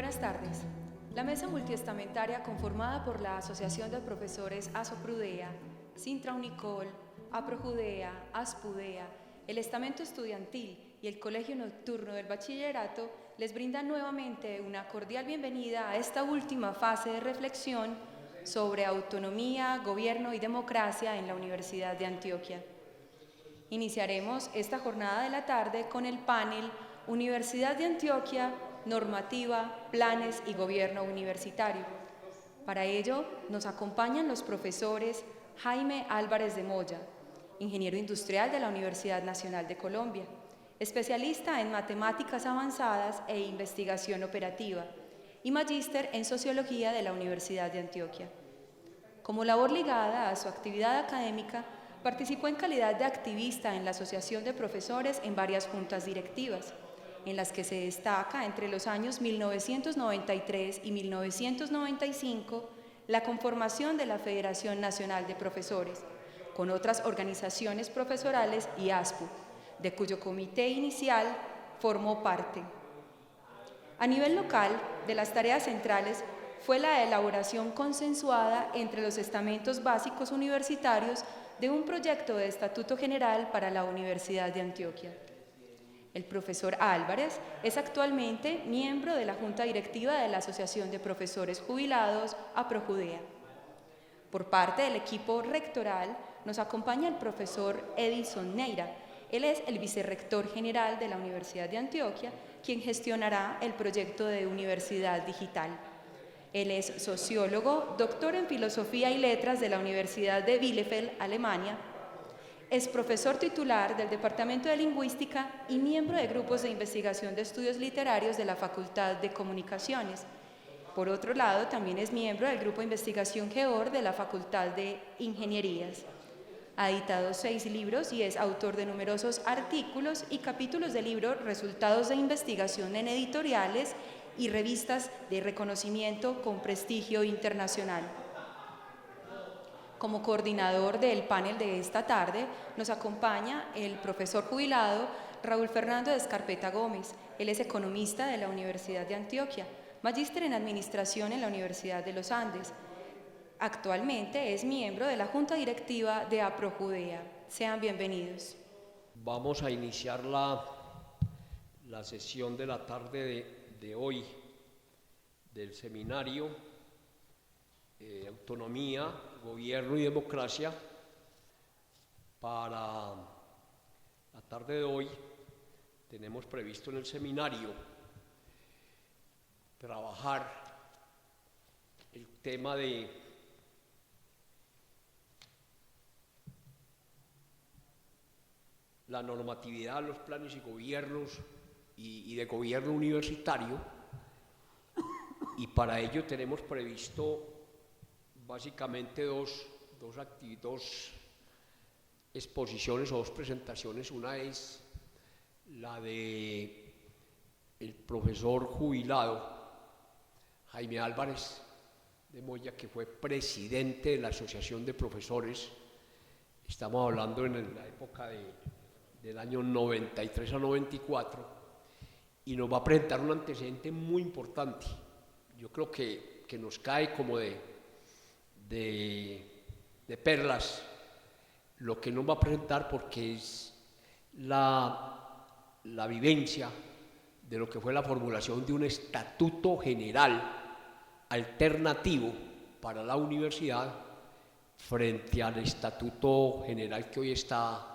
Buenas tardes. La mesa multiestamentaria conformada por la Asociación de Profesores ASOPRUDEA, Sintra Unicol, APROJUDEA, ASPUDEA, el Estamento Estudiantil y el Colegio Nocturno del Bachillerato les brindan nuevamente una cordial bienvenida a esta última fase de reflexión sobre autonomía, gobierno y democracia en la Universidad de Antioquia. Iniciaremos esta jornada de la tarde con el panel Universidad de Antioquia, Normativa, Planes y Gobierno Universitario. Para ello nos acompañan los profesores Jaime Álvarez de Moya, ingeniero industrial de la Universidad Nacional de Colombia, especialista en matemáticas avanzadas e investigación operativa, y magíster en sociología de la Universidad de Antioquia. Como labor ligada a su actividad académica, participó en calidad de activista en la Asociación de Profesores en varias juntas directivas, en las que se destaca entre los años 1993 y 1995 la conformación de la Federación Nacional de Profesores, con otras organizaciones profesorales y ASPU, de cuyo comité inicial formó parte. A nivel local, de las tareas centrales fue la elaboración consensuada entre los estamentos básicos universitarios de un proyecto de Estatuto General para la Universidad de Antioquia. El profesor Álvarez es actualmente miembro de la Junta Directiva de la Asociación de Profesores Jubilados, APROJUDEA. Por parte del equipo rectoral nos acompaña el profesor Edison Neira. Él es el vicerrector general de la Universidad de Antioquia, quien gestionará el proyecto de Universidad Digital. Él es sociólogo, doctor en Filosofía y Letras de la Universidad de Bielefeld, Alemania. Es profesor titular del Departamento de Lingüística y miembro de grupos de investigación de estudios literarios de la Facultad de Comunicaciones. Por otro lado, también es miembro del Grupo de Investigación GEOR de la Facultad de Ingenierías. Ha editado 6 libros y es autor de numerosos artículos y capítulos de libro Resultados de Investigación en editoriales y revistas de reconocimiento con prestigio internacional. Como coordinador del panel de esta tarde nos acompaña el profesor jubilado Raúl Fernando de Escarpeta Gómez. Él es economista de la Universidad de Antioquia, magíster en Administración en la Universidad de los Andes. Actualmente es miembro de la Junta Directiva de APROJUDEA. Sean bienvenidos. Vamos a iniciar la sesión de la tarde de hoy del seminario Autonomía, Gobierno y Democracia. Para la tarde de hoy tenemos previsto en el seminario trabajar el tema de la normatividad, los planes y gobiernos y de gobierno universitario, y para ello tenemos previsto básicamente dos exposiciones o dos presentaciones. Una es la de el profesor jubilado Jaime Álvarez de Moya, que fue presidente de la Asociación de Profesores. Estamos hablando en la época del año 93 a 94, y nos va a presentar un antecedente muy importante. Yo creo que nos cae como de perlas lo que nos va a presentar, porque es la vivencia de lo que fue la formulación de un estatuto general alternativo para la universidad frente al estatuto general que hoy está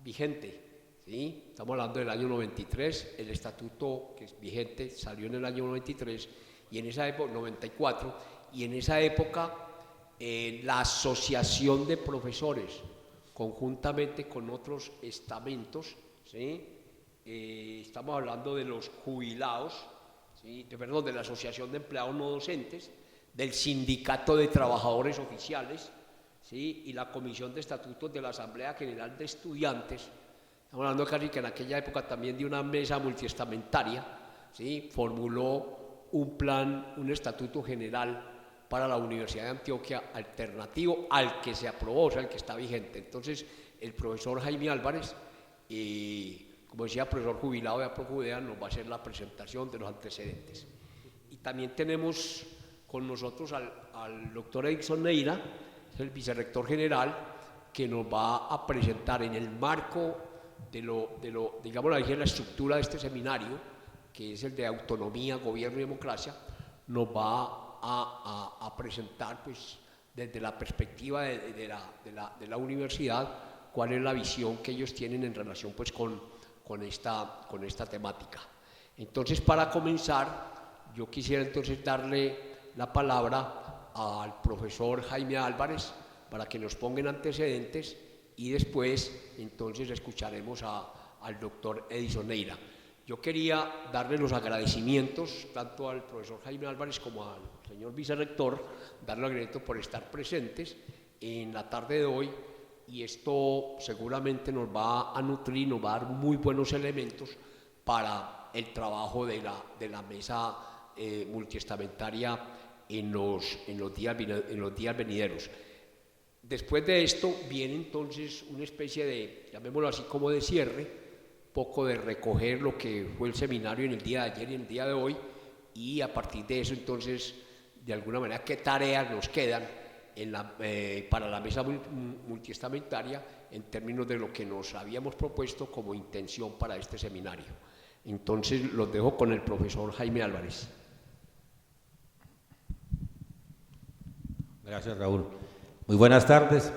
vigente, ¿sí? Estamos hablando del año 93, el estatuto que es vigente salió en el año 93, y en esa época, 94, y en esa época la Asociación de Profesores, conjuntamente con otros estamentos, ¿sí? Estamos hablando de los jubilados, ¿sí? De la Asociación de Empleados No Docentes, del Sindicato de Trabajadores Oficiales, ¿sí? Y la Comisión de Estatutos de la Asamblea General de Estudiantes. Estamos hablando casi que en aquella época también de una mesa multiestamentaria, ¿sí? Formuló un plan, un estatuto general para la Universidad de Antioquia alternativo al que se aprobó, o sea, el que está vigente. Entonces, el profesor Jaime Álvarez, como decía, profesor jubilado de APROJUDEA, nos va a hacer la presentación de los antecedentes. Y también tenemos con nosotros al doctor Edison Neira, el vicerrector general, que nos va a presentar en el marco digamos, la estructura de este seminario, que es el de autonomía, gobierno y democracia, nos va a presentar, pues, desde la perspectiva de la universidad, cuál es la visión que ellos tienen en relación, pues, con esta temática. Entonces, para comenzar, yo quisiera entonces darle la palabra al profesor Jaime Álvarez para que nos ponga en antecedentes, y después entonces escucharemos al doctor Edison Neira. Yo quería darle los agradecimientos tanto al profesor Jaime Álvarez como al señor vicerrector, darle agradecimiento por estar presentes en la tarde de hoy, y esto seguramente nos va a nutrir, nos va a dar muy buenos elementos para el trabajo de la mesa multiestamentaria en los días venideros. Después de esto viene entonces una especie de, llamémoslo así, como de cierre, poco de recoger lo que fue el seminario en el día de ayer y en el día de hoy, y a partir de eso entonces, de alguna manera, qué tareas nos quedan para la mesa multiestamentaria en términos de lo que nos habíamos propuesto como intención para este seminario. Entonces los dejo con el profesor Jaime Álvarez. Gracias, Raúl. Muy buenas tardes.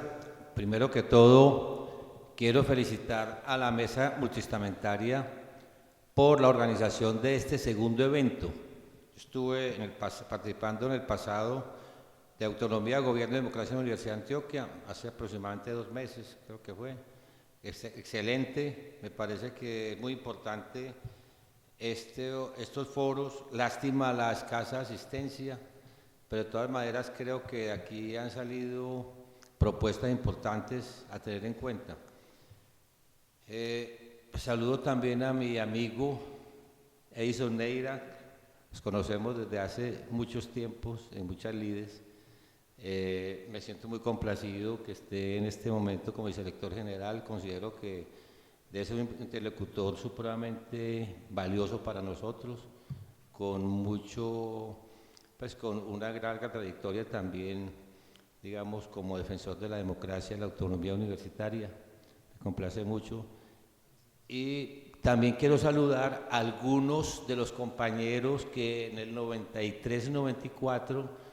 Primero que todo, quiero felicitar a la mesa multiestamentaria por la organización de este segundo evento. Estuve participando en el pasado de Autonomía, Gobierno y Democracia en la Universidad de Antioquia, hace aproximadamente 2 meses, creo que fue. Es excelente, me parece que es muy importante estos foros. Lástima la escasa asistencia, pero de todas maneras creo que de aquí han salido propuestas importantes a tener en cuenta. Saludo también a mi amigo Edison Neira, nos conocemos desde hace muchos tiempos, en muchas lides. Me siento muy complacido que esté en este momento como vicerrector general. Considero que debe ser un interlocutor supremamente valioso para nosotros, con una larga trayectoria también, digamos, como defensor de la democracia y la autonomía universitaria. Me complace mucho. Y también quiero saludar a algunos de los compañeros que en el 93 y 94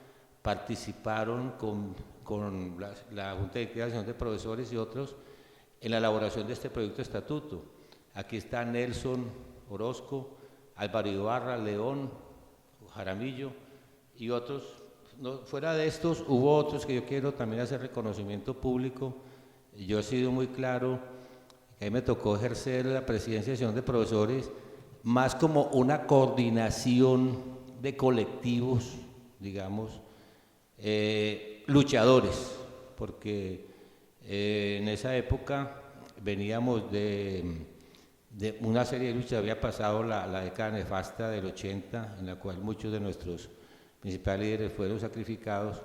participaron con la Junta de Creación de Profesores y otros en la elaboración de este proyecto de estatuto. Aquí está Nelson Orozco, Álvaro Ibarra, León, Jaramillo y otros. No, fuera de estos, hubo otros que yo quiero también hacer reconocimiento público. Yo he sido muy claro que a mí me tocó ejercer la presidencia de Asociación de Profesores más como una coordinación de colectivos, digamos, luchadores, porque en esa época veníamos de una serie de luchas. Había pasado la década nefasta del 80, en la cual muchos de nuestros principales líderes fueron sacrificados,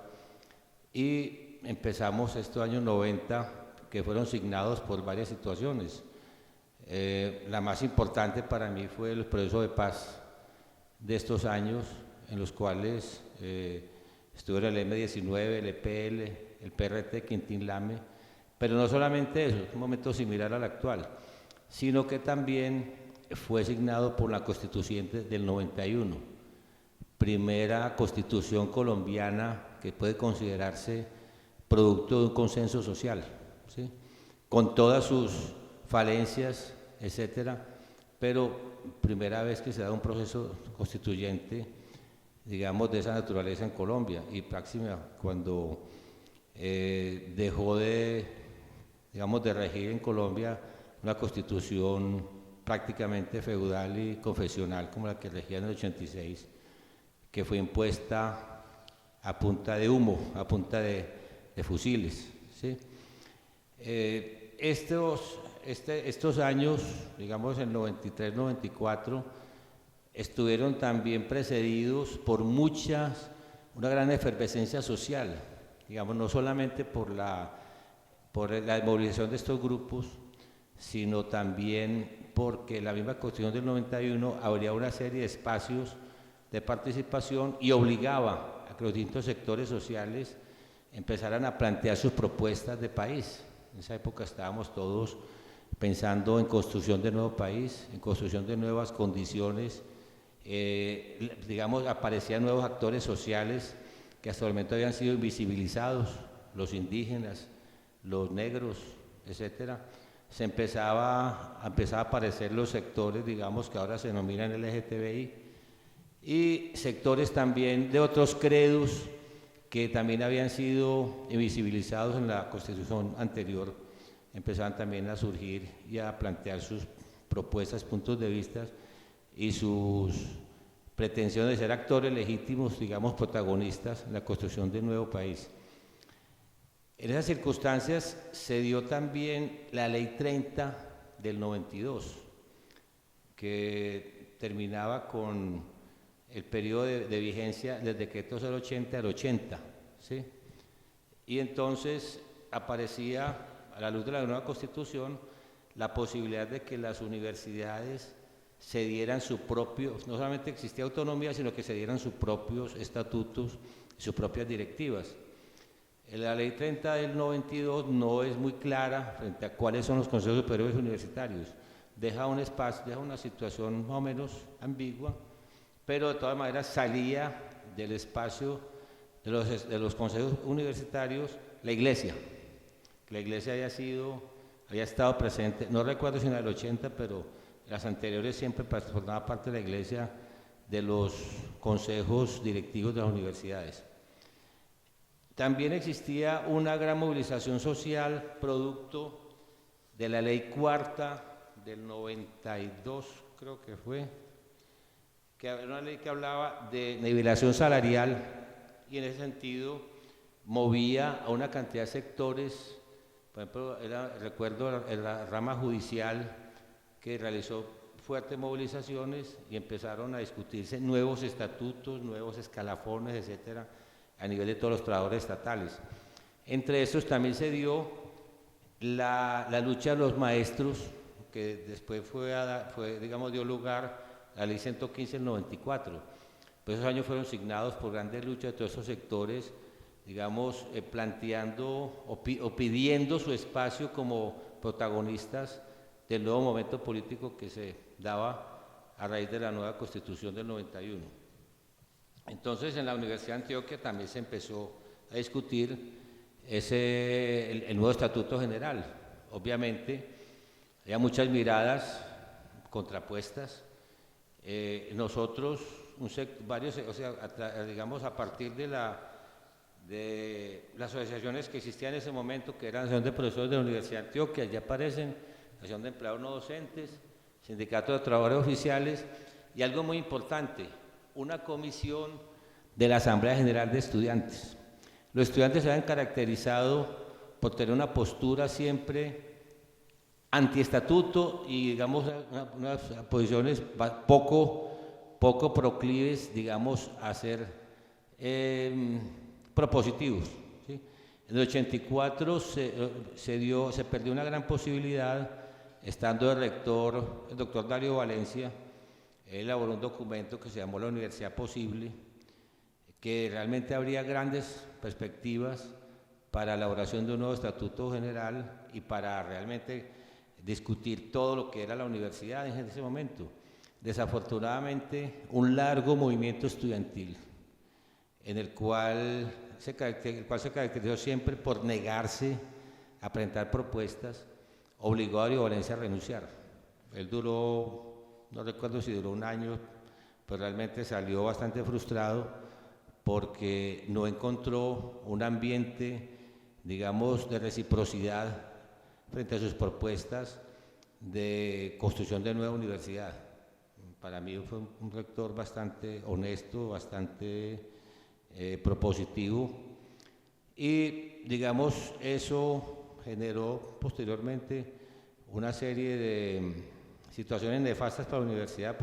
y empezamos estos años 90, que fueron signados por varias situaciones. La más importante para mí fue el proceso de paz de estos años, en los cuales estuvo el M19, el EPL, el PRT, Quintín Lame, pero no solamente eso, un momento similar al actual, sino que también fue signado por la Constituyente del 91, primera constitución colombiana que puede considerarse producto de un consenso social, ¿sí? Con todas sus falencias, etcétera, pero primera vez que se da un proceso constituyente, digamos, de esa naturaleza en Colombia. Y próxima, cuando dejó de regir en Colombia una constitución prácticamente feudal y confesional como la que regía en el 86, que fue impuesta a punta de humo, a punta de fusiles, ¿sí? Estos años, digamos el 93, 94, estuvieron también precedidos por una gran efervescencia social, digamos, no solamente por la movilización de estos grupos, sino también porque la misma Constitución del 91 abría una serie de espacios de participación y obligaba a que los distintos sectores sociales empezaran a plantear sus propuestas de país. En esa época estábamos todos pensando en construcción de nuevo país, en construcción de nuevas condiciones, digamos, aparecían nuevos actores sociales que hasta el momento habían sido invisibilizados, los indígenas, los negros, etcétera. Se empezaba a aparecer los sectores, digamos, que ahora se denominan LGTBI, y sectores también de otros credos que también habían sido invisibilizados en la Constitución anterior, empezaban también a surgir y a plantear sus propuestas, puntos de vista y sus pretensiones de ser actores legítimos, digamos, protagonistas en la construcción de un nuevo país. En esas circunstancias se dio también la Ley 30 del 92, que terminaba con el periodo de vigencia del decreto 080 al 80, ¿sí? Y entonces aparecía, a la luz de la nueva Constitución, la posibilidad de que las universidades se dieran su propio, no solamente existía autonomía, sino que se dieran sus propios estatutos y sus propias directivas. La Ley 30 del 92 no es muy clara frente a cuáles son los consejos superiores universitarios. Deja un espacio, deja una situación más o menos ambigua, pero de todas maneras salía del espacio de los consejos universitarios la Iglesia. La Iglesia había estado presente, no recuerdo si en el 80, pero las anteriores siempre formaba parte de la Iglesia de los consejos directivos de las universidades. También existía una gran movilización social producto de la Ley Cuarta del 92, creo que fue, que era una ley que hablaba de nivelación salarial y en ese sentido movía a una cantidad de sectores. Por ejemplo, recuerdo la rama judicial que realizó fuertes movilizaciones y empezaron a discutirse nuevos estatutos, nuevos escalafones, etcétera, a nivel de todos los trabajadores estatales. Entre estos también se dio la lucha de los maestros, que después dio lugar a la Ley 115 del 94. Pues esos años fueron signados por grandes luchas de todos esos sectores, digamos, planteando o pidiendo su espacio como protagonistas del nuevo momento político que se daba a raíz de la nueva Constitución del 91. Entonces, en la Universidad de Antioquia también se empezó a discutir el nuevo Estatuto General. Obviamente, había muchas miradas contrapuestas. Nosotros, digamos, a partir de las asociaciones que existían en ese momento, que eran la Asociación de Profesores de la Universidad de Antioquia, ya aparecen, la Asociación de Empleados No Docentes, Sindicato de Trabajadores Oficiales, y algo muy importante, una comisión de la Asamblea General de Estudiantes. Los estudiantes se han caracterizado por tener una postura siempre antiestatuto y, digamos, unas posiciones poco proclives, digamos, a ser propositivos, ¿sí? En el 84 se perdió una gran posibilidad, estando de rector el doctor Darío Valencia. Él elaboró un documento que se llamó La Universidad Posible, que realmente habría grandes perspectivas para la elaboración de un nuevo estatuto general y para realmente discutir todo lo que era la universidad en ese momento. Desafortunadamente, un largo movimiento estudiantil, en el cual se caracterizó siempre por negarse a presentar propuestas, obligó a Darío Valencia a renunciar. Él duró, no recuerdo si duró un año, pero realmente salió bastante frustrado porque no encontró un ambiente, digamos, de reciprocidad frente a sus propuestas de construcción de nueva universidad. Para mí fue un rector bastante honesto, bastante propositivo, y digamos eso generó posteriormente una serie de situaciones nefastas para la universidad,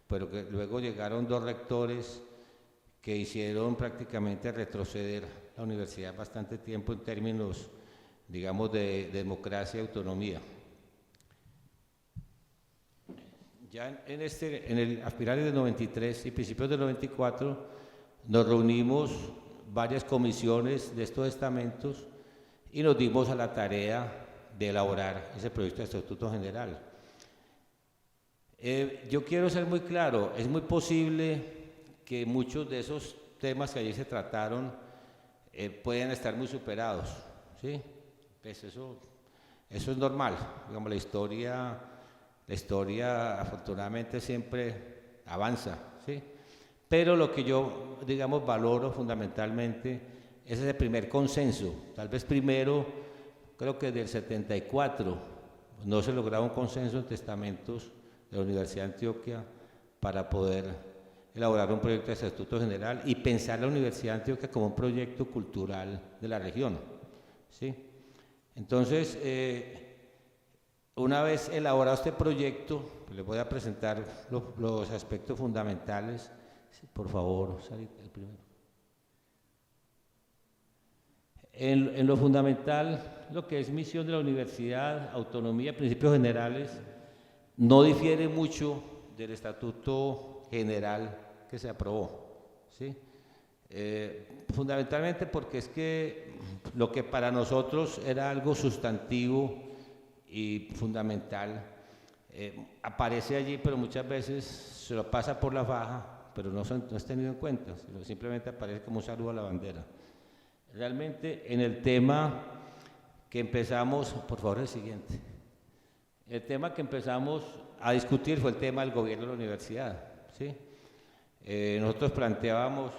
pero que luego llegaron dos rectores que hicieron prácticamente retroceder la universidad bastante tiempo en términos, digamos, de democracia y autonomía. Ya a finales del 93 y principios del 94 nos reunimos varias comisiones de estos estamentos y nos dimos a la tarea de elaborar ese proyecto de estatuto general. Yo quiero ser muy claro, es muy posible que muchos de esos temas que allí se trataron pueden estar muy superados, ¿sí? Pues eso es normal, digamos, la historia afortunadamente siempre avanza, ¿sí? Pero lo que yo, digamos, valoro fundamentalmente es ese primer consenso. Tal vez primero, creo que del 74, no se lograba un consenso en testamentos de la Universidad de Antioquia para poder elaborar un proyecto de estatuto general y pensar la Universidad de Antioquia como un proyecto cultural de la región, ¿sí? Entonces, una vez elaborado este proyecto, pues les voy a presentar los aspectos fundamentales. Sí, por favor, salir el primero. En lo fundamental, lo que es misión de la universidad, autonomía, principios generales, no difiere mucho del estatuto general que se aprobó, ¿sí? Fundamentalmente porque es que lo que para nosotros era algo sustantivo y fundamental, aparece allí, pero muchas veces se lo pasa por la faja, pero no es tenido en cuenta, sino simplemente aparece como un saludo a la bandera. Realmente en el tema que empezamos, por favor el siguiente, el tema que empezamos a discutir fue el tema del gobierno de la universidad, ¿sí? Nosotros planteábamos,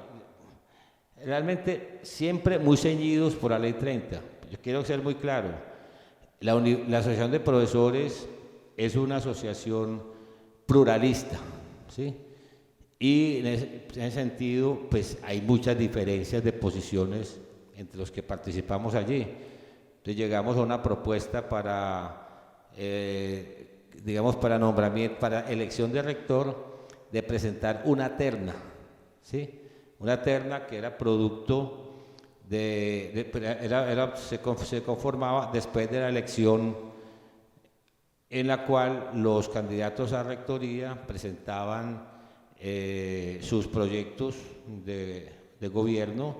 realmente siempre muy ceñidos por la ley 30, yo quiero ser muy claro, la Asociación de Profesores es una asociación pluralista, ¿sí? Y en ese sentido, pues hay muchas diferencias de posiciones entre los que participamos allí. Entonces llegamos a una propuesta para, digamos, para nombramiento, para elección de rector, de presentar una terna, ¿sí? Una terna que era producto se conformaba después de la elección en la cual los candidatos a rectoría presentaban sus proyectos de gobierno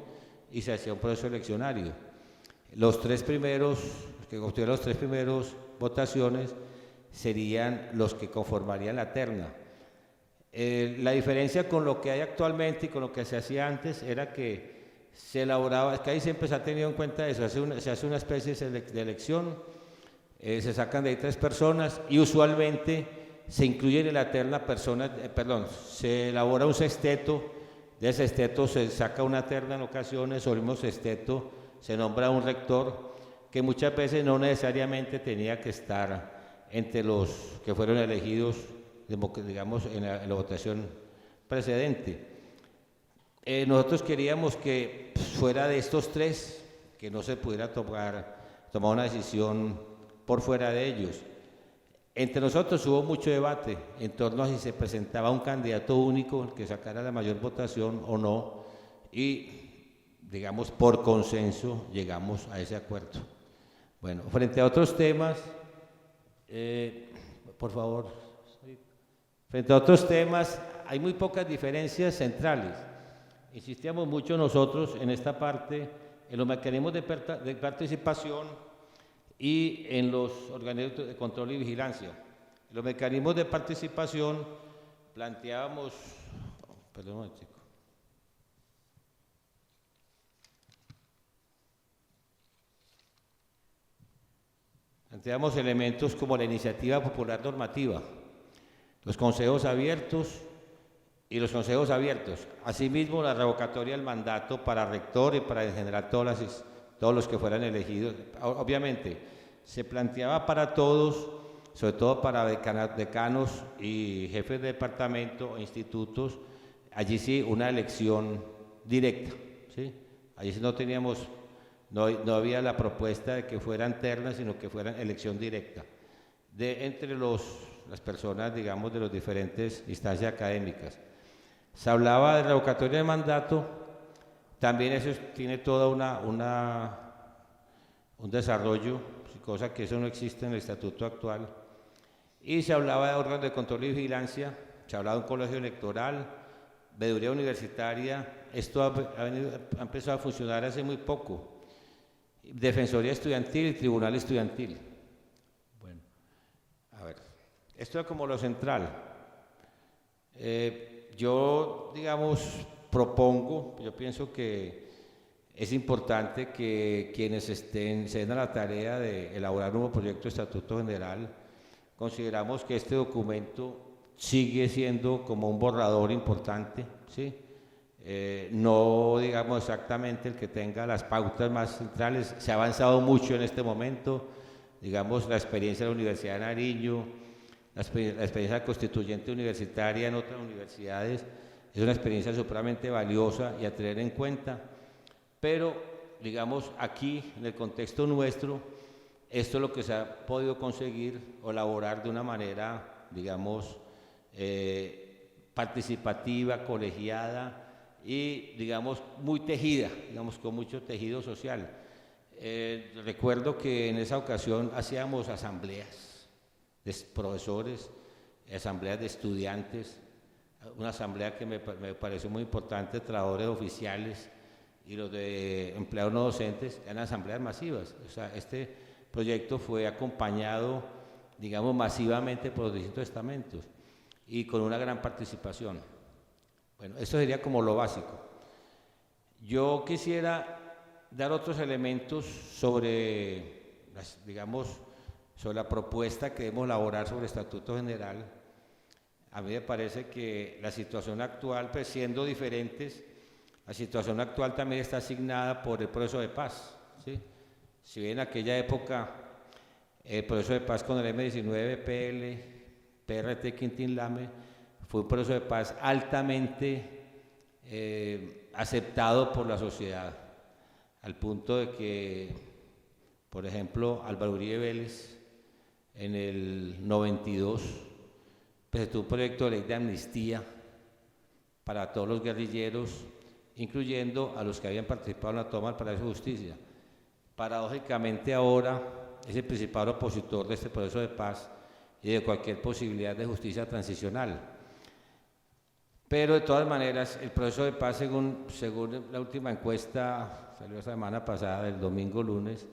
y se hacía un proceso eleccionario. Los que obtuvieron los tres primeros votaciones serían los que conformarían la terna. La diferencia con lo que hay actualmente y con lo que se hacía antes era que se elaboraba, es que ahí siempre se ha tenido en cuenta eso, se hace una especie de elección, se sacan de ahí 3 personas y usualmente se incluyen en la terna personas, se elabora un sexteto, de ese sexteto se saca una terna en ocasiones, sobre el mismo sexteto se nombra un rector que muchas veces no necesariamente tenía que estar entre los que fueron elegidos, digamos, en la votación precedente. Nosotros queríamos que fuera de estos 3, que no se pudiera tomar una decisión por fuera de ellos. Entre nosotros hubo mucho debate en torno a si se presentaba un candidato único que sacara la mayor votación o no, y digamos por consenso llegamos a ese acuerdo. Bueno, frente a otros temas, por favor, frente a otros temas hay muy pocas diferencias centrales. Insistíamos mucho nosotros en esta parte, en los mecanismos de participación y en los organismos de control y vigilancia. En los mecanismos de participación planteábamos, perdón, chico. Planteamos elementos como la iniciativa popular normativa, los consejos abiertos y los consejos abiertos. Asimismo, la revocatoria del mandato para rector y para en general todos los que fueran elegidos. Obviamente, se planteaba para todos, sobre todo para decanos y jefes de departamento e institutos, allí sí una elección directa, ¿sí? Allí sí no había la propuesta de que fueran ternas, sino que fueran elección directa entre las personas, digamos, de las diferentes instancias académicas. Se hablaba de revocatoria de mandato, también eso tiene todo un desarrollo, cosa que eso no existe en el estatuto actual. y se hablaba de órganos de control y vigilancia, se hablaba de un colegio electoral, veeduría universitaria. Esto ha empezado a funcionar hace muy poco. Defensoría estudiantil y tribunal estudiantil. Bueno, a ver, esto es como lo central. Yo, digamos, propongo, yo pienso que es importante que quienes se den a la tarea de elaborar un nuevo proyecto de estatuto general, consideramos que este documento sigue siendo como un borrador importante, ¿sí? No digamos exactamente el que tenga las pautas más centrales. Se ha avanzado mucho en este momento, digamos, la experiencia de la Universidad de Nariño, la experiencia constituyente universitaria en otras universidades, es una experiencia supremamente valiosa y a tener en cuenta, pero digamos aquí en el contexto nuestro, esto es lo que se ha podido conseguir o elaborar de una manera, digamos, participativa, colegiada y, digamos, muy tejida, digamos, con mucho tejido social. Recuerdo que en esa ocasión hacíamos asambleas de profesores, asambleas de estudiantes, una asamblea que me pareció muy importante, trabajadores oficiales y los de empleados no docentes, eran asambleas masivas. O sea, este proyecto fue acompañado, digamos, masivamente por los distintos estamentos y con una gran participación. Bueno, eso sería como lo básico. Yo quisiera dar otros elementos sobre, digamos, sobre la propuesta que debemos elaborar sobre el Estatuto General. A mí me parece que la situación actual, pues siendo diferentes, la situación actual también está asignada por el proceso de paz, ¿sí? Si bien en aquella época el proceso de paz con el M-19, PL, PRT, Quintín Lame, fue un proceso de paz altamente aceptado por la sociedad, al punto de que, por ejemplo, Álvaro Uribe Vélez, en el 92, presentó un proyecto de ley de amnistía para todos los guerrilleros, incluyendo a los que habían participado en la toma del Palacio de Justicia. Paradójicamente ahora es el principal opositor de este proceso de paz y de cualquier posibilidad de justicia transicional. Pero de todas maneras, el proceso de paz, según la última encuesta, salió la semana pasada, del domingo lunes,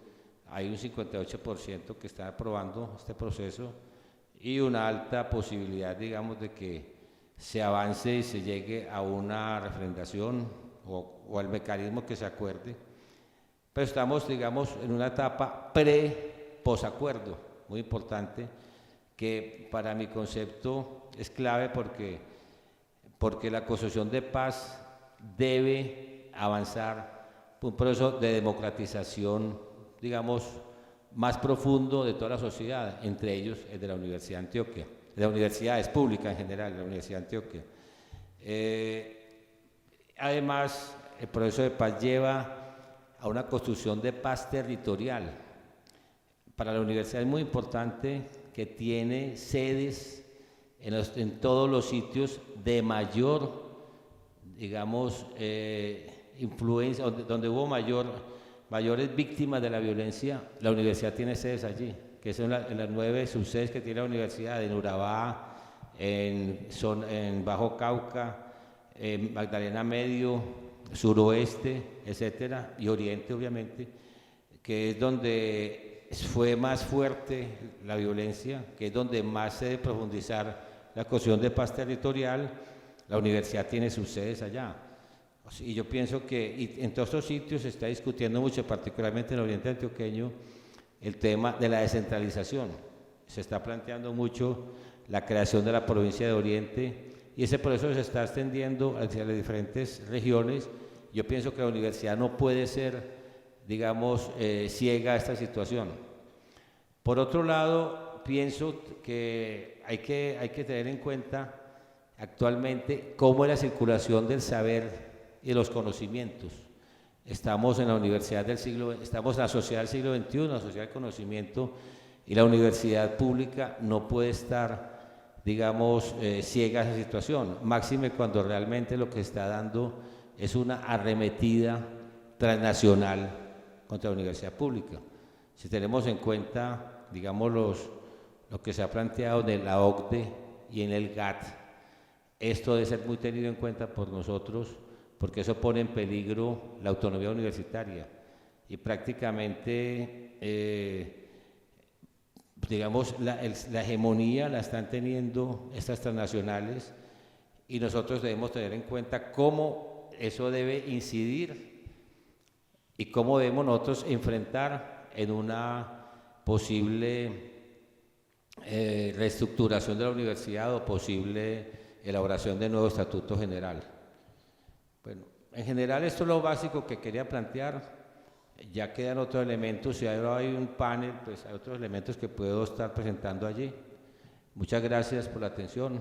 hay un 58% que está aprobando este proceso y una alta posibilidad, digamos, de que se avance y se llegue a una refrendación o al mecanismo que se acuerde. Pero estamos, digamos, en una etapa posacuerdo, muy importante, que para mi concepto es clave porque la construcción de paz debe avanzar por un proceso de democratización, digamos, más profundo de toda la sociedad, entre ellos el de la Universidad de Antioquia, de las universidades públicas en general, de la Universidad de Antioquia. Además, el proceso de paz lleva a una construcción de paz territorial. Para la universidad es muy importante que tiene sedes en todos los sitios de mayor, digamos, influencia, donde hubo mayores víctimas de la violencia. La universidad tiene sedes allí, que son en las 9 subsedes que tiene la universidad, en Urabá, en Bajo Cauca, en Magdalena Medio, Suroeste, etcétera, y Oriente, obviamente, que es donde fue más fuerte la violencia, que es donde más se debe profundizar la construcción de paz territorial. La universidad tiene sus sedes allá. Y yo pienso que en todos estos sitios se está discutiendo mucho, particularmente en el Oriente Antioqueño, el tema de la descentralización. Se está planteando mucho la creación de la provincia de Oriente y ese proceso se está extendiendo hacia las diferentes regiones. Yo pienso que la universidad no puede ser, digamos, ciega a esta situación. Por otro lado, pienso que hay que tener en cuenta actualmente cómo es la circulación del saber y de los conocimientos. Estamos en la universidad estamos en la sociedad del siglo XXI, la sociedad del conocimiento, y la universidad pública no puede estar, digamos, ciega a esa situación, máxime cuando realmente lo que se está dando es una arremetida transnacional contra la universidad pública. Si tenemos en cuenta, digamos, lo que se ha planteado en la OCDE y en el GATT, esto debe ser muy tenido en cuenta por nosotros, porque eso pone en peligro la autonomía universitaria y prácticamente, digamos, la hegemonía la están teniendo estas transnacionales y nosotros debemos tener en cuenta cómo eso debe incidir y cómo debemos nosotros enfrentar en una posible reestructuración de la universidad o posible elaboración de nuevo estatuto general. Bueno, en general esto es lo básico que quería plantear. Ya quedan otros elementos, si ahora hay un panel, pues hay otros elementos que puedo estar presentando allí. Muchas gracias por la atención.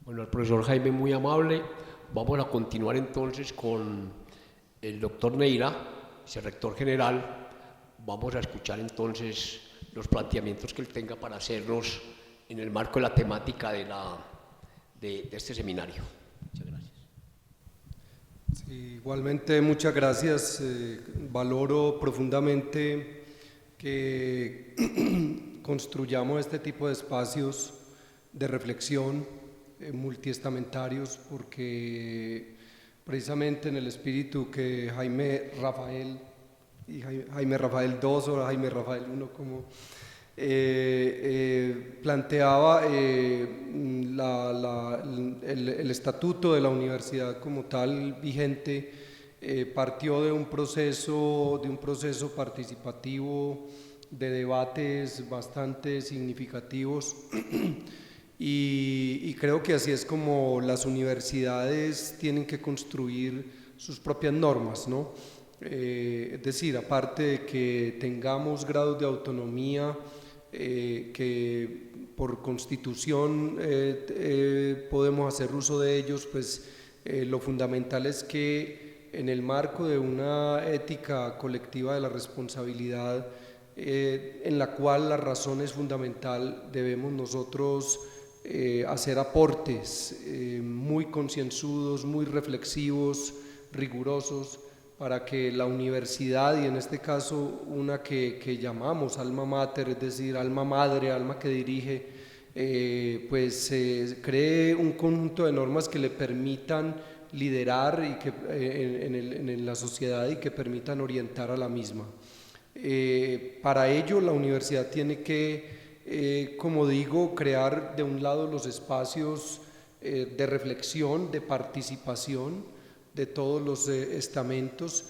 Bueno, el profesor Jaime muy amable. Vamos a continuar entonces con el doctor Neira, vicerrector general. Vamos a escuchar entonces los planteamientos que él tenga para hacernos en el marco de la temática de este seminario. Muchas gracias. Sí, igualmente, muchas gracias. Valoro profundamente que construyamos este tipo de espacios de reflexión multiestamentarios, porque precisamente en el espíritu que Jaime Rafael II o Jaime Rafael I, como planteaba el estatuto de la universidad como tal vigente, partió de un proceso participativo de debates bastante significativos y creo que así es como las universidades tienen que construir sus propias normas, ¿no? Es decir, aparte de que tengamos grados de autonomía que por constitución podemos hacer uso de ellos, pues lo fundamental es que en el marco de una ética colectiva de la responsabilidad, en la cual la razón es fundamental, debemos nosotros hacer aportes muy concienzudos, muy reflexivos, rigurosos, para que la universidad, y en este caso una que llamamos alma mater, es decir, alma madre, alma que dirige, pues cree un conjunto de normas que le permitan liderar y que, en la sociedad y que permitan orientar a la misma. Para ello la universidad tiene que, como digo, crear de un lado los espacios de reflexión, de participación de todos los estamentos,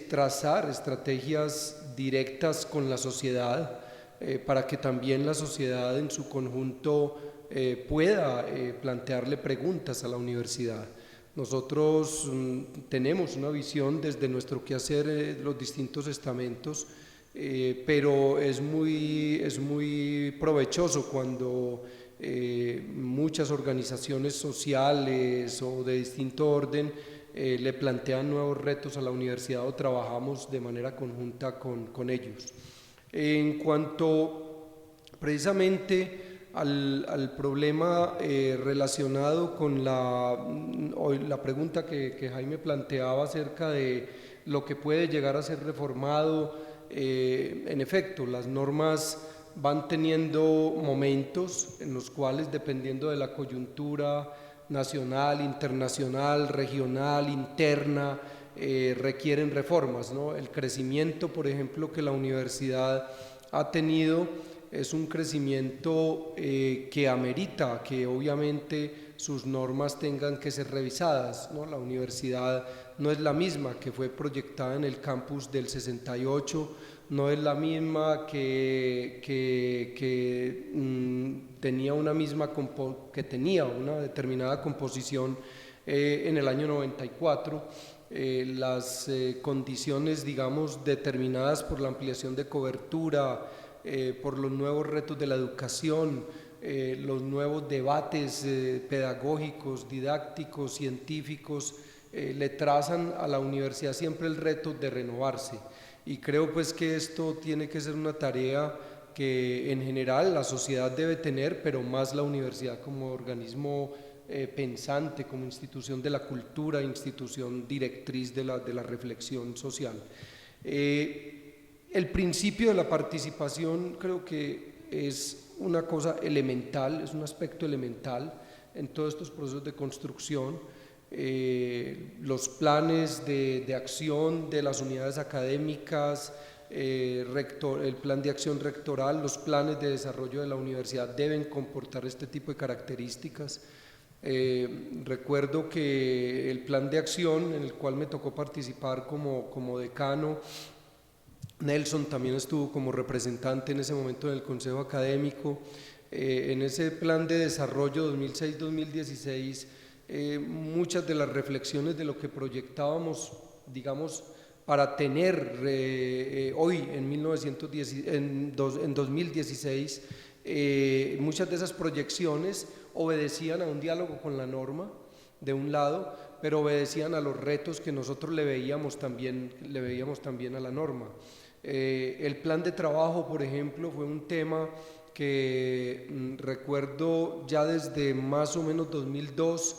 trazar estrategias directas con la sociedad para que también la sociedad en su conjunto pueda plantearle preguntas a la universidad. Nosotros tenemos una visión desde nuestro quehacer, los distintos estamentos, pero es muy provechoso cuando muchas organizaciones sociales o de distinto orden le plantean nuevos retos a la universidad o trabajamos de manera conjunta con ellos. En cuanto precisamente al problema relacionado con la pregunta que Jaime planteaba acerca de lo que puede llegar a ser reformado, en efecto, las normas van teniendo momentos en los cuales, dependiendo de la coyuntura nacional, internacional, regional, interna, requieren reformas, ¿no? El crecimiento, por ejemplo, que la universidad ha tenido es un crecimiento que amerita que obviamente sus normas tengan que ser revisadas, ¿no? La universidad no es la misma que fue proyectada en el campus del 68, no es la misma que tenía una determinada composición en el año 94. Las condiciones, digamos, determinadas por la ampliación de cobertura, por los nuevos retos de la educación, los nuevos debates pedagógicos, didácticos, científicos, le trazan a la universidad siempre el reto de renovarse. Y creo pues que esto tiene que ser una tarea que en general la sociedad debe tener, pero más la universidad como organismo pensante, como institución de la cultura, institución directriz de la reflexión social. El principio de la participación creo que es una cosa elemental, es un aspecto elemental en todos estos procesos de construcción. Los planes de acción de las unidades académicas, el plan de acción rectoral, los planes de desarrollo de la universidad deben comportar este tipo de características. Recuerdo que el plan de acción en el cual me tocó participar como decano, Nelson también estuvo como representante en ese momento en el Consejo Académico. En ese plan de desarrollo 2006-2016, muchas de las reflexiones de lo que proyectábamos, digamos, para tener hoy en 2016, muchas de esas proyecciones obedecían a un diálogo con la norma, de un lado, pero obedecían a los retos que nosotros le veíamos también a la norma. El plan de trabajo, por ejemplo, fue un tema que recuerdo ya desde más o menos 2002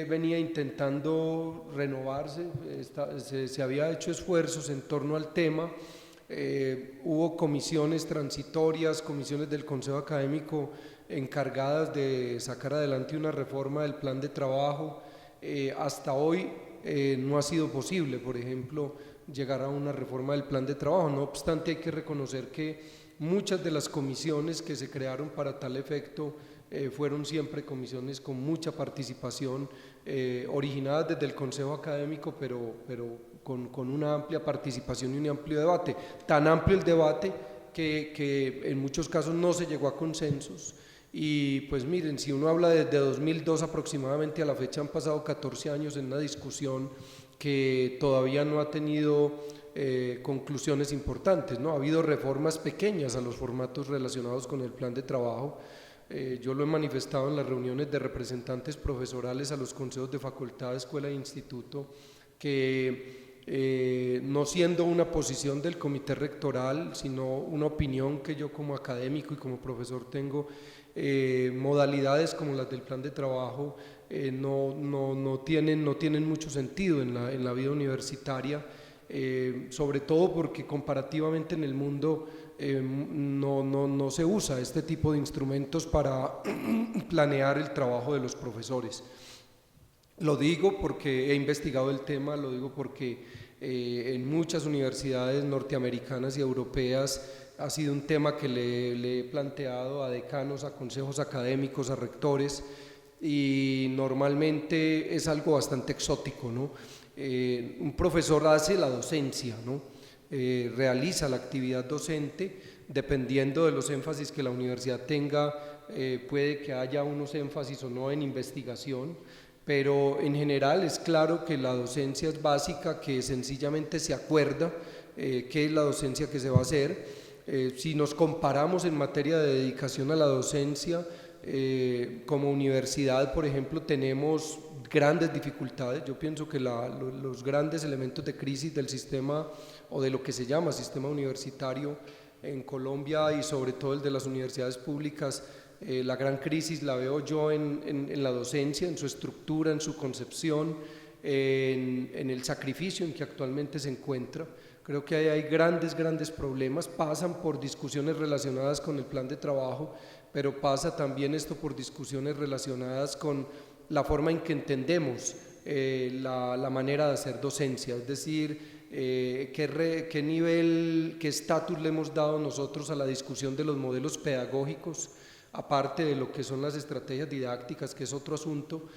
venía intentando renovarse, se había hecho esfuerzos en torno al tema, hubo comisiones transitorias, comisiones del Consejo Académico encargadas de sacar adelante una reforma del plan de trabajo. Hasta hoy no ha sido posible, por ejemplo, llegar a una reforma del plan de trabajo. No obstante, hay que reconocer que muchas de las comisiones que se crearon para tal efecto fueron siempre comisiones con mucha participación, originadas desde el Consejo Académico, pero con una amplia participación y un amplio debate. Tan amplio el debate que en muchos casos no se llegó a consensos. Y pues miren, si uno habla desde 2002 aproximadamente a la fecha, han pasado 14 años en una discusión que todavía no ha tenido conclusiones importantes, ¿no? Ha habido reformas pequeñas a los formatos relacionados con el plan de trabajo. Yo lo he manifestado en las reuniones de representantes profesorales a los consejos de facultad, escuela e instituto, que no siendo una posición del comité rectoral, sino una opinión que yo como académico y como profesor tengo, modalidades como las del plan de trabajo no tienen mucho sentido en la vida universitaria, sobre todo porque comparativamente en el mundo no se usa este tipo de instrumentos para planear el trabajo de los profesores. Lo digo porque he investigado el tema, lo digo porque en muchas universidades norteamericanas y europeas ha sido un tema que le he planteado a decanos, a consejos académicos, a rectores, y normalmente es algo bastante exótico, ¿no? Un profesor hace la docencia, ¿no? Realiza la actividad docente, dependiendo de los énfasis que la universidad tenga, puede que haya unos énfasis o no en investigación, pero en general es claro que la docencia es básica, que sencillamente se acuerda qué es la docencia que se va a hacer. Si nos comparamos en materia de dedicación a la docencia, como universidad, por ejemplo, tenemos grandes dificultades. Yo pienso que los grandes elementos de crisis del sistema o de lo que se llama sistema universitario en Colombia y sobre todo el de las universidades públicas, la gran crisis la veo yo en la docencia, en su estructura, en su concepción, en el sacrificio en que actualmente se encuentra. Creo que hay grandes problemas, pasan por discusiones relacionadas con el plan de trabajo, pero pasa también esto por discusiones relacionadas con la forma en que entendemos la manera de hacer docencia, es decir, qué nivel, qué estatus le hemos dado nosotros a la discusión de los modelos pedagógicos, aparte de lo que son las estrategias didácticas, que es otro asunto,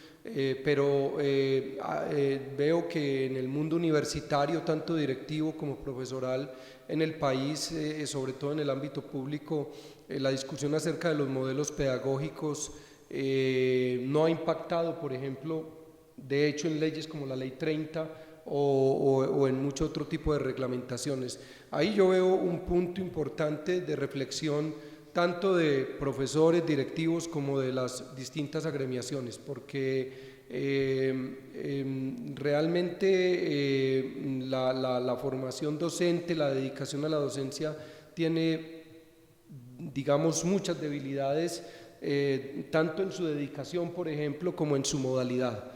pero veo que en el mundo universitario, tanto directivo como profesoral en el país, sobre todo en el ámbito público, la discusión acerca de los modelos pedagógicos no ha impactado, por ejemplo, de hecho en leyes como la Ley 30 o en mucho otro tipo de reglamentaciones. Ahí yo veo un punto importante de reflexión tanto de profesores, directivos, como de las distintas agremiaciones, porque realmente la formación docente, la dedicación a la docencia tiene, digamos, muchas debilidades tanto en su dedicación, por ejemplo, como en su modalidad.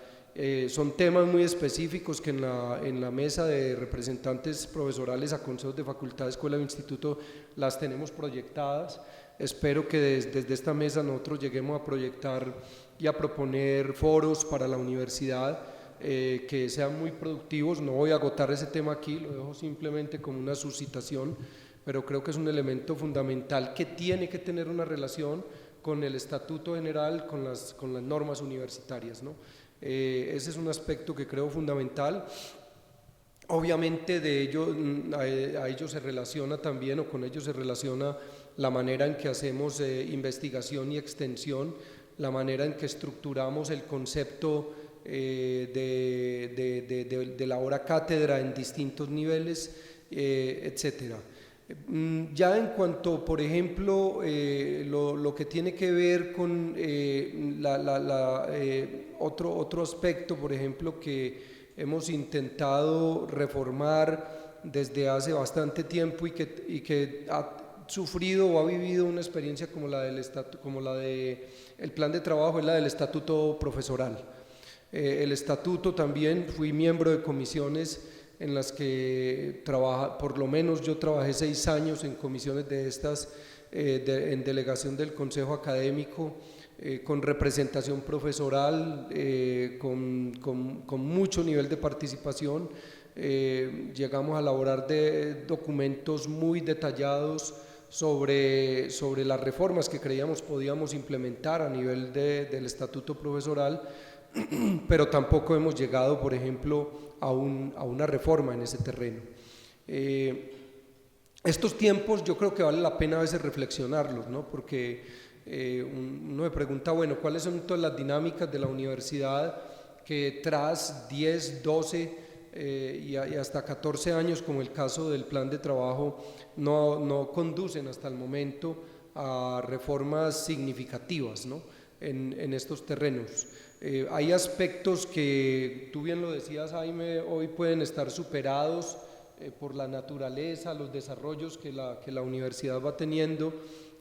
Son temas muy específicos que en la mesa de representantes profesorales a consejos de facultad, escuela o instituto las tenemos proyectadas. Espero que desde esta mesa nosotros lleguemos a proyectar y a proponer foros para la universidad que sean muy productivos. No voy a agotar ese tema aquí, lo dejo simplemente como una suscitación, pero creo que es un elemento fundamental que tiene que tener una relación con el estatuto general, con las normas universitarias, ¿no? Ese es un aspecto que creo fundamental. Obviamente a ello se relaciona también, o con ello se relaciona la manera en que hacemos investigación y extensión, la manera en que estructuramos el concepto de la hora cátedra en distintos niveles, etcétera. Ya en cuanto, por ejemplo, lo que tiene que ver con otro aspecto, por ejemplo, que hemos intentado reformar desde hace bastante tiempo y que ha sufrido o ha vivido una experiencia como la del el plan de trabajo, es la del estatuto profesoral. El estatuto también, fui miembro de comisiones en las que por lo menos yo trabajé 6 años en comisiones de estas, en delegación del consejo académico, con representación profesoral, con mucho nivel de participación. Llegamos a elaborar documentos muy detallados sobre las reformas que creíamos podíamos implementar a nivel del estatuto profesoral, pero tampoco hemos llegado, por enoemplo, a una reforma en ese terreno. Estos tiempos yo creo que vale la pena a veces reflexionarlos, ¿no? Porque uno me pregunta, bueno, ¿cuáles son todas las dinámicas de la universidad que tras 10, 12 y hasta 14 años, como el caso del plan de trabajo, no conducen hasta el momento a reformas significativas, ¿no? en estos terrenos? Hay aspectos que, tú bien lo decías, Jaime, hoy pueden estar superados por la naturaleza, los desarrollos que la universidad va teniendo,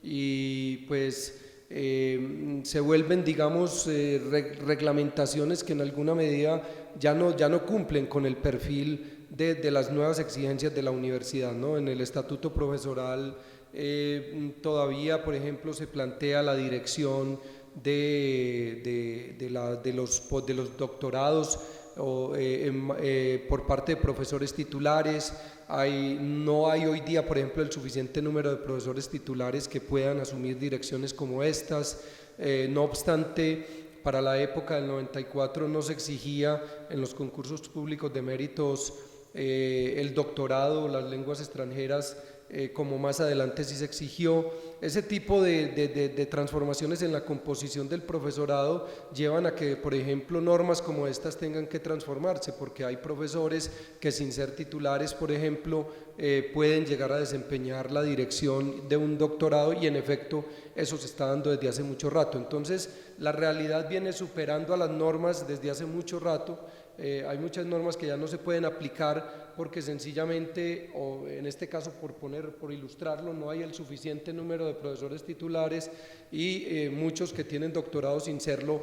y pues se vuelven, digamos, reglamentaciones que en alguna medida ya no cumplen con el perfil de las nuevas exigencias de la universidad, ¿no? En el estatuto profesoral todavía, por ejemplo, se plantea la dirección de los doctorados por parte de profesores titulares. No hay hoy día, por ejemplo, el suficiente número de profesores titulares que puedan asumir direcciones como estas. No obstante, para la época del 94 no se exigía en los concursos públicos de méritos el doctorado o las lenguas extranjeras, como más adelante sí se exigió. Ese tipo de transformaciones en la composición del profesorado llevan a que, por ejemplo, normas como estas tengan que transformarse, porque hay profesores que, sin ser titulares, por ejemplo, pueden llegar a desempeñar la dirección de un doctorado, y en efecto eso se está dando desde hace mucho rato. Entonces la realidad viene superando a las normas desde hace mucho rato. Hay muchas normas que ya no se pueden aplicar porque sencillamente, o en este caso por ilustrarlo, no hay el suficiente número de profesores titulares, y muchos que tienen doctorado sin serlo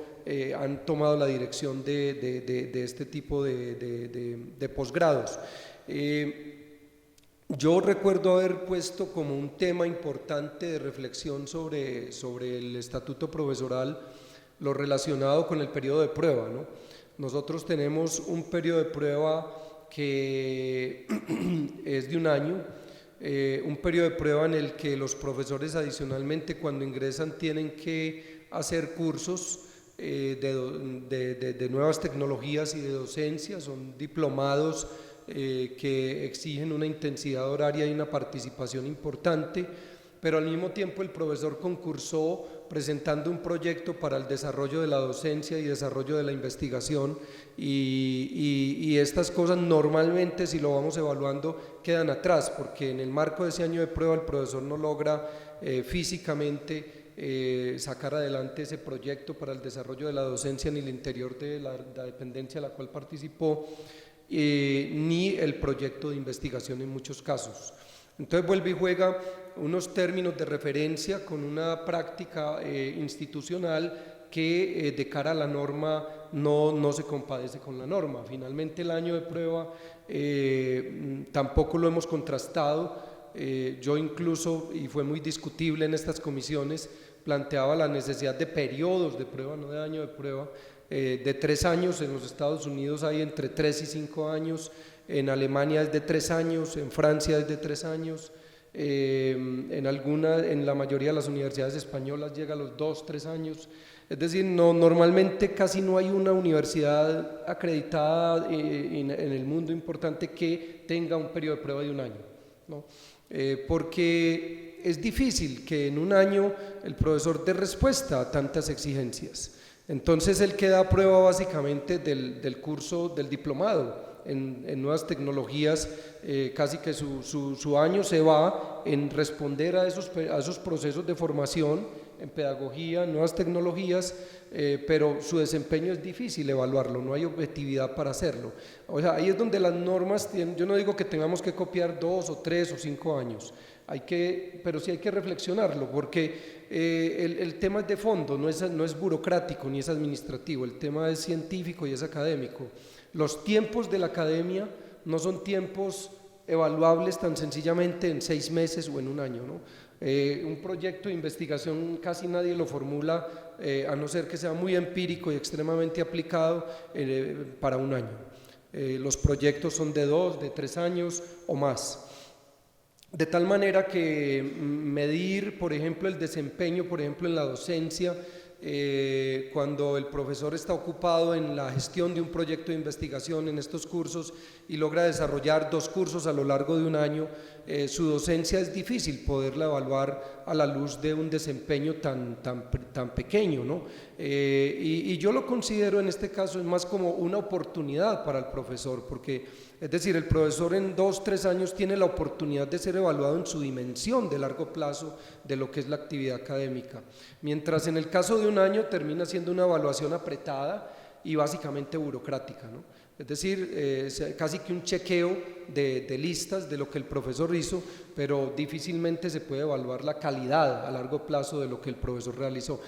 han tomado la dirección de este tipo de posgrados. Yo recuerdo haber puesto como un tema importante de reflexión sobre el estatuto profesoral lo relacionado con el periodo de prueba, ¿no? Nosotros tenemos un periodo de prueba que es de 1 año, un periodo de prueba en el que los profesores adicionalmente, cuando ingresan, tienen que hacer cursos de nuevas tecnologías y de docencia. Son diplomados que exigen una intensidad horaria y una participación importante, pero al mismo tiempo el profesor concursó presentando un proyecto para el desarrollo de la docencia y desarrollo de la investigación, y estas cosas normalmente, si lo vamos evaluando, quedan atrás, porque en el marco de ese año de prueba el profesor no logra físicamente sacar adelante ese proyecto para el desarrollo de la docencia en el interior de la dependencia a la cual participó, ni el proyecto de investigación en muchos casos. Entonces vuelve y juega unos términos de referencia con una práctica institucional que de cara a la norma no se compadece con la norma. Finalmente el año de prueba tampoco lo hemos contrastado. Yo incluso, y fue muy discutible en estas comisiones, planteaba la necesidad de periodos de prueba, no de año de prueba, de 3 años. En los Estados Unidos hay entre 3 y 5 años, en Alemania es de 3 años, en Francia es de 3 años, en la mayoría de las universidades españolas llega a los 2, 3 años. Es decir, normalmente casi no hay una universidad acreditada en el mundo importante que tenga un periodo de prueba de 1 año, ¿no? Porque es difícil que en 1 año el profesor dé respuesta a tantas exigencias. Entonces él queda a prueba básicamente del curso del diplomado en nuevas tecnologías. Casi que su año se va en responder a esos procesos de formación en pedagogía, nuevas tecnologías, pero su desempeño es difícil evaluarlo, no hay objetividad para hacerlo. O sea, ahí es donde las normas tienen. Yo no digo que tengamos que copiar 2 o 3 o 5 años, pero sí hay que reflexionarlo, porque el tema es de fondo, no es burocrático ni es administrativo, el tema es científico y es académico. Los tiempos de la academia no son tiempos evaluables tan sencillamente en 6 meses o en 1 año, ¿no? Un proyecto de investigación casi nadie lo formula, a no ser que sea muy empírico y extremadamente aplicado, para 1 año. Los proyectos son de 2, de 3 años o más. De tal manera que medir, por ejemplo, el desempeño, por ejemplo, en la docencia, cuando el profesor está ocupado en la gestión de un proyecto de investigación en estos cursos y logra desarrollar 2 cursos a lo largo de 1 año, su docencia es difícil poderla evaluar a la luz de un desempeño tan pequeño, ¿no? Y yo lo considero en este caso es más como una oportunidad para el profesor, porque es decir, el profesor en 2, 3 años tiene la oportunidad de ser evaluado en su dimensión de largo plazo de lo que es la actividad académica, mientras en el caso de 1 año termina siendo una evaluación apretada y básicamente burocrática, ¿no? Es decir, casi que un chequeo de listas de lo que el profesor hizo, pero difícilmente se puede evaluar la calidad a largo plazo de lo que el profesor realizó.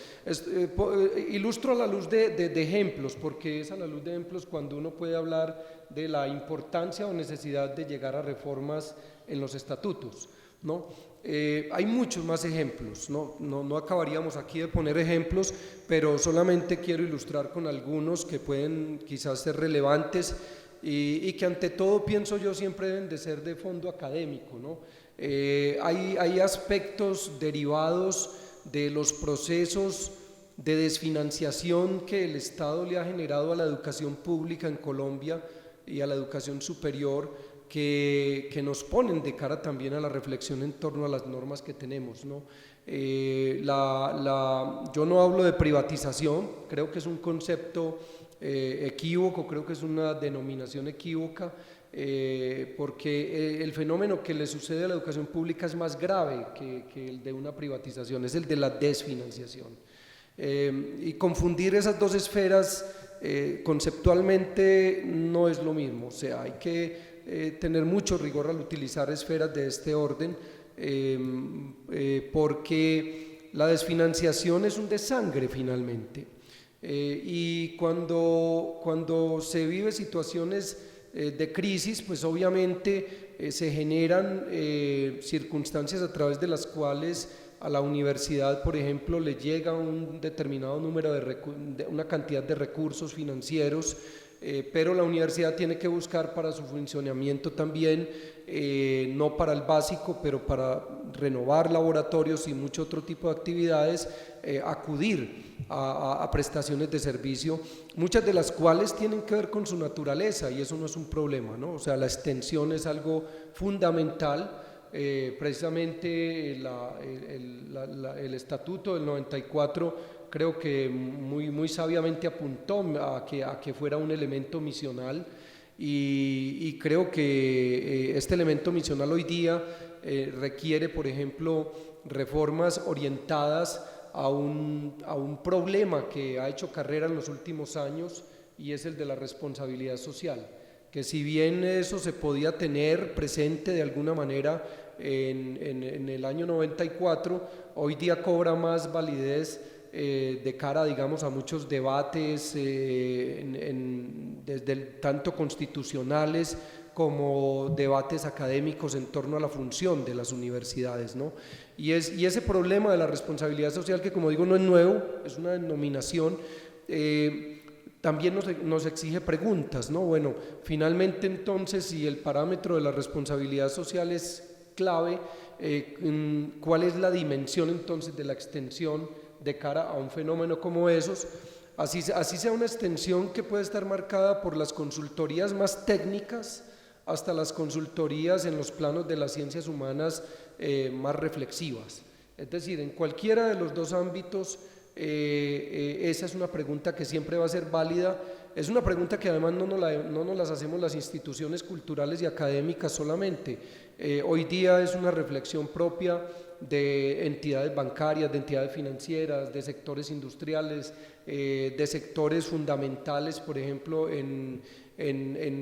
Ilustro a la luz de ejemplos, porque es a la luz de ejemplos cuando uno puede hablar de la importancia o necesidad de llegar a reformas en los estatutos, ¿no? Hay muchos más ejemplos, no acabaríamos aquí de poner ejemplos, pero solamente quiero ilustrar con algunos que pueden quizás ser relevantes y que ante todo pienso yo siempre deben de ser de fondo académico, ¿no? Hay aspectos derivados de los procesos de desfinanciación que el Estado le ha generado a la educación pública en Colombia y a la educación superior, que nos ponen de cara también a la reflexión en torno a las normas que tenemos, ¿no? Yo no hablo de privatización, creo que es un concepto equívoco, creo que es una denominación equívoca, porque el fenómeno que le sucede a la educación pública es más grave que el de una privatización, es el de la desfinanciación. Y confundir esas 2 esferas conceptualmente no es lo mismo, o sea, hay que tener mucho rigor al utilizar esferas de este orden, porque la desfinanciación es un desangre finalmente, y cuando se vive situaciones de crisis, pues obviamente se generan circunstancias a través de las cuales a la universidad, por ejemplo, le llega un determinado número una cantidad de recursos financieros, pero la universidad tiene que buscar para su funcionamiento también, no para el básico, pero para renovar laboratorios y mucho otro tipo de actividades, acudir a prestaciones de servicio, muchas de las cuales tienen que ver con su naturaleza, y eso no es un problema, ¿no? O sea, la extensión es algo fundamental. Precisamente el estatuto del 94 creo que muy sabiamente apuntó a que fuera un elemento misional, y creo que este elemento misional hoy día requiere, por ejemplo, reformas orientadas a un problema que ha hecho carrera en los últimos años, y es el de la responsabilidad social. que si bien eso se podía tener presente de alguna manera en el año 94, hoy día cobra más validez de cara, digamos, a muchos debates tanto constitucionales como debates académicos en torno a la función de las universidades, ¿no? Y ese problema de la responsabilidad social, que como digo no es nuevo, es una denominación, también nos exige preguntas, ¿no? Bueno, finalmente entonces, si el parámetro de la responsabilidad social es clave, ¿cuál es la dimensión entonces de la extensión de cara a un fenómeno como esos? Así sea una extensión que puede estar marcada por las consultorías más técnicas hasta las consultorías en los planos de las ciencias humanas más reflexivas. Es decir, en cualquiera de los dos ámbitos, esa es una pregunta que siempre va a ser válida. Es una pregunta que además no nos las hacemos las instituciones culturales y académicas solamente. Hoy día es una reflexión propia de entidades bancarias, de entidades financieras, de sectores industriales, de sectores fundamentales, por ejemplo, en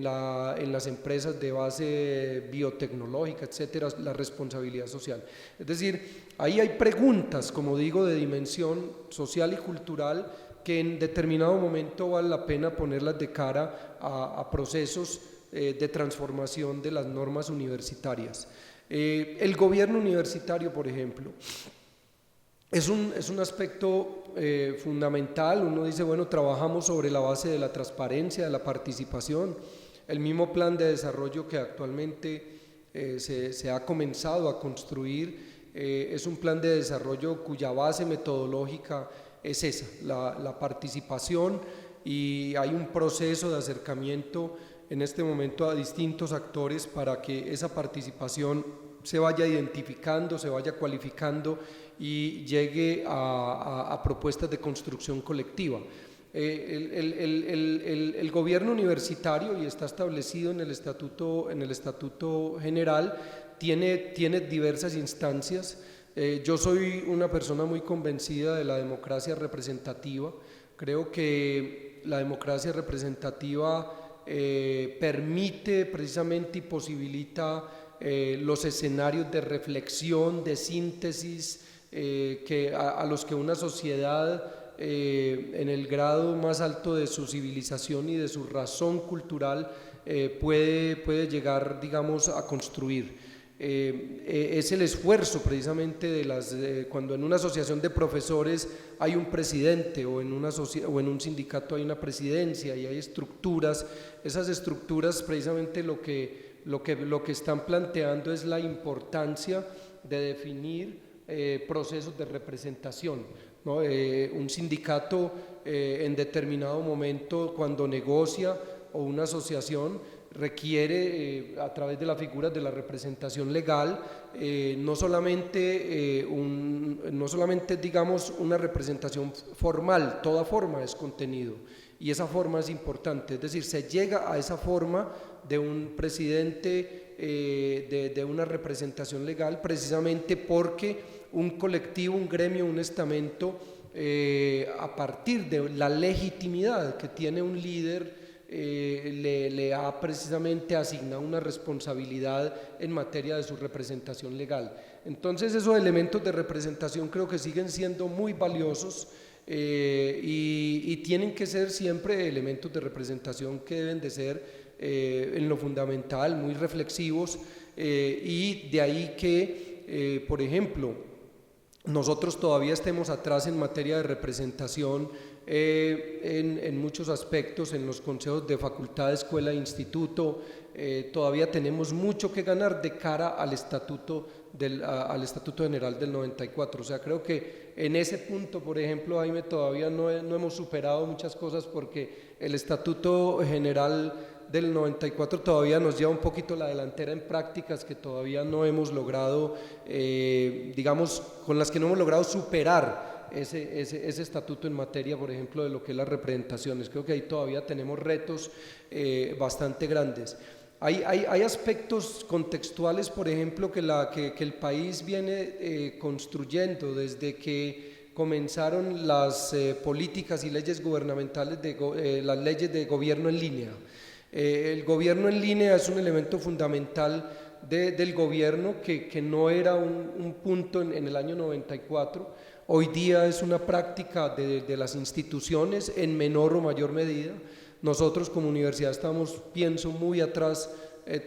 las empresas de base biotecnológica, etcétera, la responsabilidad social. Es decir, ahí hay preguntas, como digo, de dimensión social y cultural que en determinado momento vale la pena ponerlas de cara a procesos de transformación de las normas universitarias. El gobierno universitario, por ejemplo, es un aspecto fundamental. Uno dice, bueno, trabajamos sobre la base de la transparencia, de la participación. El mismo plan de desarrollo que actualmente se ha comenzado a construir es un plan de desarrollo cuya base metodológica es esa, la participación, y hay un proceso de acercamiento en este momento a distintos actores para que esa participación se vaya identificando, se vaya cualificando y llegue a propuestas de construcción colectiva. El gobierno universitario, y está establecido en el estatuto general, tiene diversas instancias. Yo soy una persona muy convencida de la democracia representativa. Creo que la democracia representativa permite precisamente y posibilita los escenarios de reflexión, de síntesis, a los que una sociedad en el grado más alto de su civilización y de su razón cultural puede llegar, digamos, a construir. Es el esfuerzo precisamente cuando en una asociación de profesores hay un presidente o en un sindicato hay una presidencia y hay estructuras. Esas estructuras precisamente lo que están planteando es la importancia de definir procesos de representación, ¿no? Un sindicato en determinado momento, cuando negocia, o una asociación requiere a través de las figuras de la representación legal no solamente digamos una representación formal, toda forma es contenido y esa forma es importante, es decir, se llega a esa forma de un presidente, de una representación legal, precisamente porque un colectivo, un gremio, un estamento, a partir de la legitimidad que tiene un líder, le ha precisamente asignado una responsabilidad en materia de su representación legal. Entonces esos elementos de representación creo que siguen siendo muy valiosos y tienen que ser siempre elementos de representación que deben de ser en lo fundamental muy reflexivos, y de ahí que por ejemplo nosotros todavía estemos atrás en materia de representación en muchos aspectos, en los consejos de facultad, escuela e instituto. Todavía tenemos mucho que ganar de cara al estatuto general del 94. O sea, creo que en ese punto, por ejemplo, Jaime, todavía no hemos superado muchas cosas, porque el estatuto general del 94 todavía nos lleva un poquito la delantera en prácticas que todavía no hemos logrado, digamos, con las que no hemos logrado superar ese estatuto en materia, por ejemplo, de lo que es las representaciones. Creo que ahí todavía tenemos retos bastante grandes. Hay aspectos contextuales, por ejemplo, que el país viene construyendo desde que comenzaron las políticas y leyes gubernamentales, las leyes de gobierno en línea. El gobierno en línea es un elemento fundamental del gobierno que no era un punto en el año 94, hoy día es una práctica de las instituciones en menor o mayor medida. Nosotros como universidad estamos, pienso, muy atrás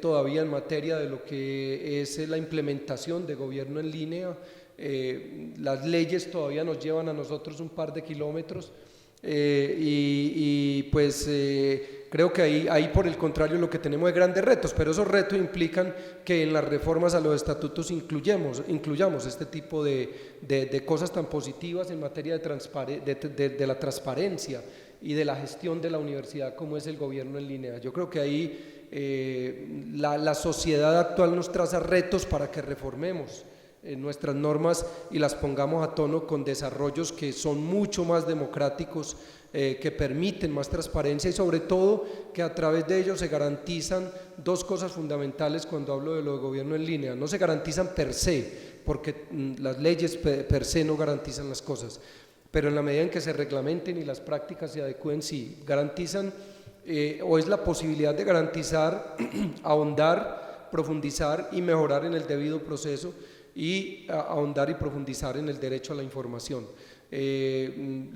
todavía en materia de lo que es la implementación de gobierno en línea. Las leyes todavía nos llevan a nosotros un par de kilómetros creo que ahí por el contrario lo que tenemos es grandes retos, pero esos retos implican que en las reformas a los estatutos incluyamos este tipo de cosas tan positivas en materia de la transparencia y de la gestión de la universidad como es el gobierno en línea. Yo creo que ahí la sociedad actual nos traza retos para que reformemos nuestras normas y las pongamos a tono con desarrollos que son mucho más democráticos, que permiten más transparencia y sobre todo que a través de ellos se garantizan dos cosas fundamentales cuando hablo de lo de gobierno en línea. No se garantizan per se, porque las leyes per se no garantizan las cosas, pero en la medida en que se reglamenten y las prácticas se adecúen, sí, garantizan o es la posibilidad de garantizar, ahondar, profundizar y mejorar en el debido proceso y ahondar y profundizar en el derecho a la información. El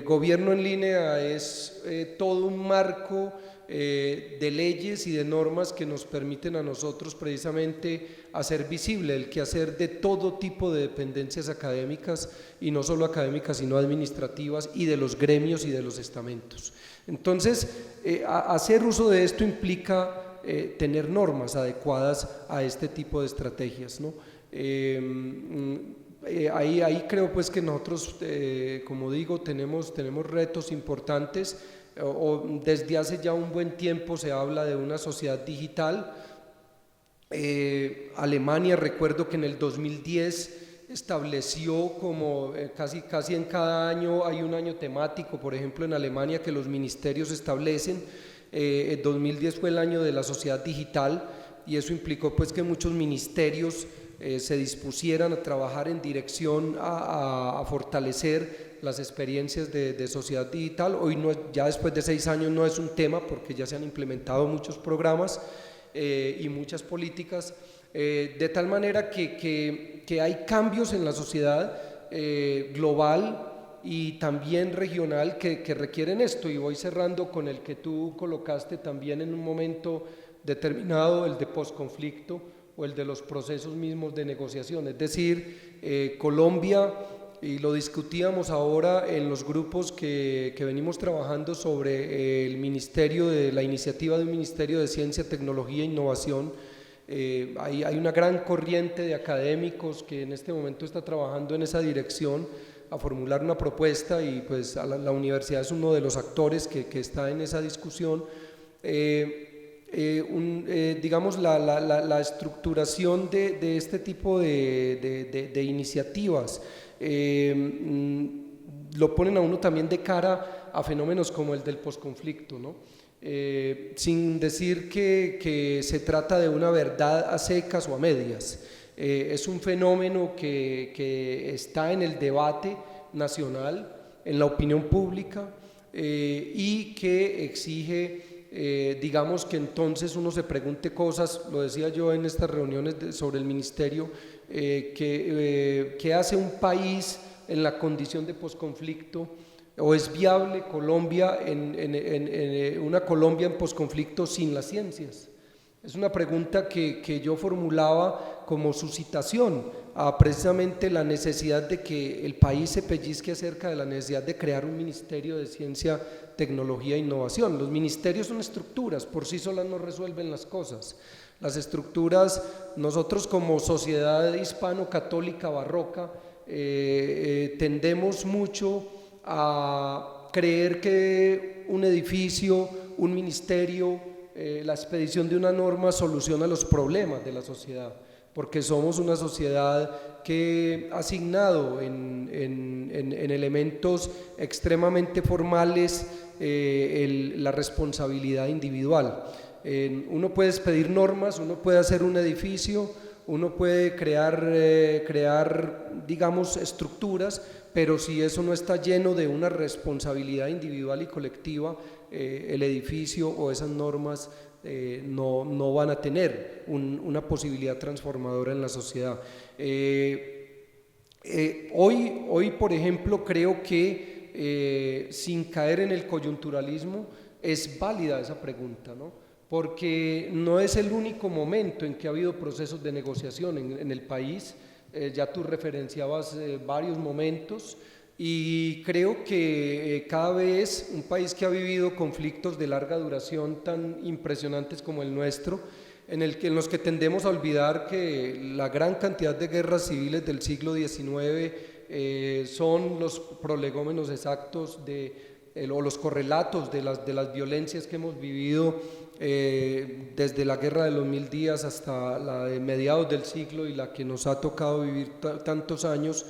gobierno en línea es todo un marco de leyes y de normas que nos permiten a nosotros precisamente hacer visible el quehacer de todo tipo de dependencias académicas y no solo académicas sino administrativas y de los gremios y de los estamentos. Entonces, hacer uso de esto implica tener normas adecuadas a este tipo de estrategias, ¿no? Ahí creo pues que nosotros, como digo, tenemos retos importantes. Desde hace ya un buen tiempo se habla de una sociedad digital. Alemania, recuerdo que en el 2010 estableció como casi en cada año hay un año temático, por ejemplo en Alemania que los ministerios establecen. El 2010 fue el año de la sociedad digital y eso implicó pues que muchos ministerios se dispusieran a trabajar en dirección a fortalecer las experiencias de sociedad digital. Hoy no, ya después de 6 años no es un tema porque ya se han implementado muchos programas y muchas políticas, de tal manera que hay cambios en la sociedad global y también regional que requieren esto, y voy cerrando con el que tú colocaste también en un momento determinado, el de posconflicto o el de los procesos mismos de negociación, es decir, Colombia, y lo discutíamos ahora en los grupos que venimos trabajando sobre el ministerio la iniciativa de un Ministerio de Ciencia, Tecnología e Innovación. Hay una gran corriente de académicos que en este momento está trabajando en esa dirección a formular una propuesta y pues la universidad es uno de los actores que está en esa discusión. Digamos la estructuración de este tipo de iniciativas lo ponen a uno también de cara a fenómenos como el del posconflicto, ¿no? Sin decir que se trata de una verdad a secas o a medias. Es un fenómeno que está en el debate nacional, en la opinión pública y que exige, digamos que entonces uno se pregunte cosas, lo decía yo en estas reuniones sobre el ministerio, ¿qué hace un país en la condición de posconflicto? ¿O es viable Colombia una Colombia en posconflicto sin las ciencias? Es una pregunta que yo formulaba como suscitación a precisamente la necesidad de que el país se pellizque acerca de la necesidad de crear un Ministerio de Ciencia, Tecnología e Innovación. Los ministerios son estructuras, por sí solas no resuelven las cosas. Las estructuras, nosotros como sociedad hispano-católica barroca tendemos mucho a creer que un edificio, un ministerio, la expedición de una norma soluciona los problemas de la sociedad, porque somos una sociedad que ha asignado en elementos extremadamente formales la responsabilidad individual. Uno puede expedir normas, uno puede hacer un edificio, uno puede crear digamos estructuras, pero si eso no está lleno de una responsabilidad individual y colectiva, el edificio o esas normas no van a tener una posibilidad transformadora en la sociedad. Hoy, por ejemplo, creo que sin caer en el coyunturalismo, es válida esa pregunta, ¿no? Porque no es el único momento en que ha habido procesos de negociación en el país. Ya tú referenciabas varios momentos, y creo que cada vez un país que ha vivido conflictos de larga duración tan impresionantes como el nuestro, en los que tendemos a olvidar que la gran cantidad de guerras civiles del siglo XIX son los prolegómenos exactos o los correlatos de las violencias que hemos vivido desde la guerra de los 1000 días hasta la de mediados del siglo y la que nos ha tocado vivir tantos años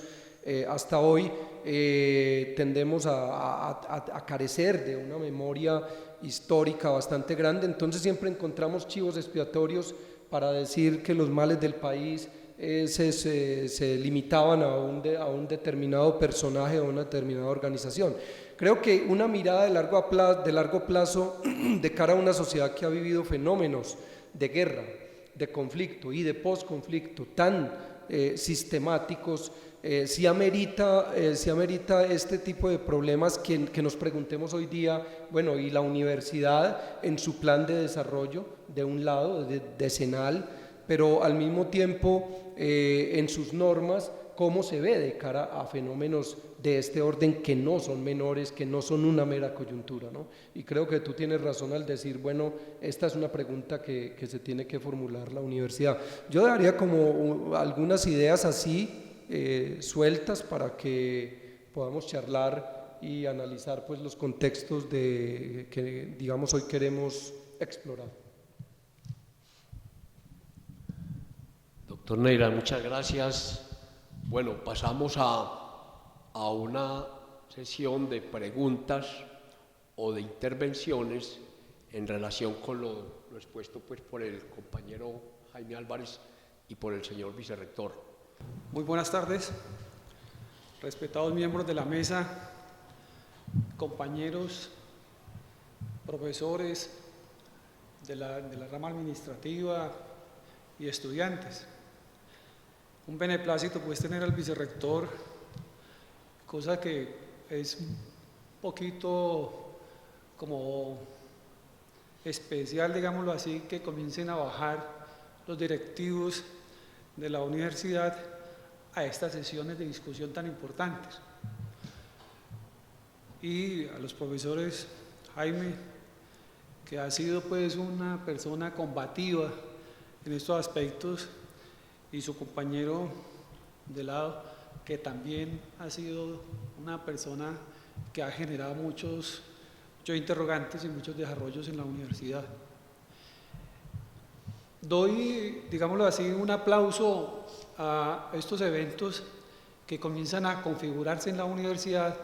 hasta hoy. Tendemos a carecer de una memoria histórica bastante grande, entonces siempre encontramos chivos expiatorios para decir que los males del país se limitaban a un determinado personaje o una determinada organización. Creo que una mirada de largo plazo de cara a una sociedad que ha vivido fenómenos de guerra, de conflicto y de posconflicto tan sistemáticos, sí amerita este tipo de problemas que nos preguntemos hoy día, bueno, y la universidad en su plan de desarrollo, de un lado, decenal, pero al mismo tiempo en sus normas, cómo se ve de cara a fenómenos de este orden que no son menores, que no son una mera coyuntura, ¿no? Y creo que tú tienes razón al decir, bueno, esta es una pregunta que se tiene que formular la universidad. Yo daría como algunas ideas así, sueltas, para que podamos charlar y analizar pues los contextos que digamos hoy queremos explorar. Doctor Neira, muchas gracias. Bueno, pasamos a una sesión de preguntas o de intervenciones en relación con lo expuesto pues por el compañero Jaime Álvarez y por el señor vicerrector. Muy buenas tardes, respetados miembros de la mesa, compañeros, profesores de la rama administrativa y estudiantes. Un beneplácito pues tener al vicerrector, cosa que es un poquito como especial, digámoslo así, que comiencen a bajar los directivos de la universidad a estas sesiones de discusión tan importantes. Y a los profesores, Jaime, que ha sido pues una persona combativa en estos aspectos, y su compañero de lado, que también ha sido una persona que ha generado muchos interrogantes y muchos desarrollos en la universidad. Doy, digámoslo así, un aplauso a estos eventos que comienzan a configurarse en la universidad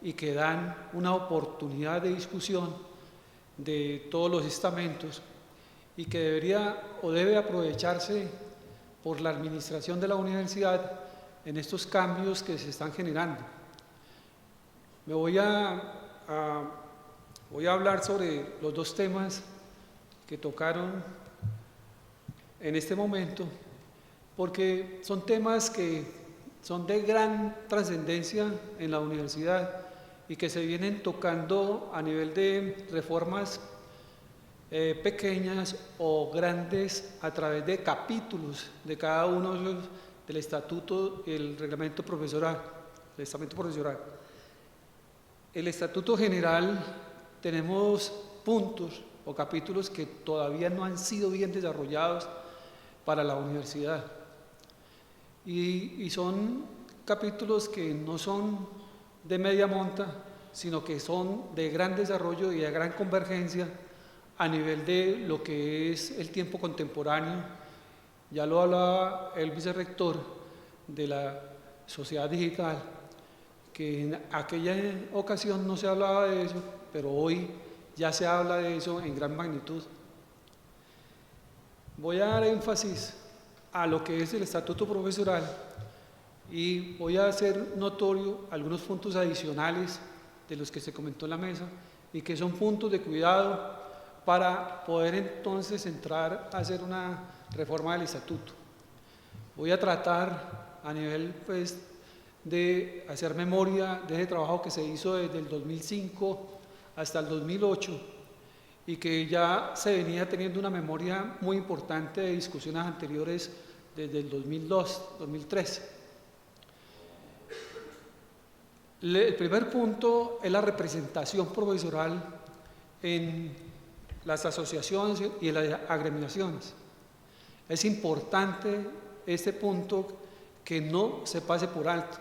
y que dan una oportunidad de discusión de todos los estamentos, y que debería o debe aprovecharse por la administración de la universidad en estos cambios que se están generando. Me voy a hablar sobre los dos temas que tocaron en este momento, porque son temas que son de gran trascendencia en la universidad y que se vienen tocando a nivel de reformas pequeñas o grandes a través de capítulos de cada uno del estatuto y el reglamento profesoral, el estamento profesoral. El estatuto general, tenemos puntos o capítulos que todavía no han sido bien desarrollados para la universidad, y son capítulos que no son de media monta, sino que son de gran desarrollo y de gran convergencia a nivel de lo que es el tiempo contemporáneo. Ya lo hablaba el vicerrector de la sociedad digital, que en aquella ocasión no se hablaba de eso, pero hoy ya se habla de eso en gran magnitud. Voy a dar énfasis a lo que es el estatuto profesoral, y voy a hacer notorio algunos puntos adicionales de los que se comentó en la mesa y que son puntos de cuidado para poder entonces entrar a hacer una reforma del estatuto. Voy a tratar a nivel pues, de hacer memoria de ese trabajo que se hizo desde el 2005 hasta el 2008 y que ya se venía teniendo una memoria muy importante de discusiones anteriores desde el 2002, 2003. El primer punto es la representación profesoral en las asociaciones y en las agremiaciones. Es importante este punto que no se pase por alto.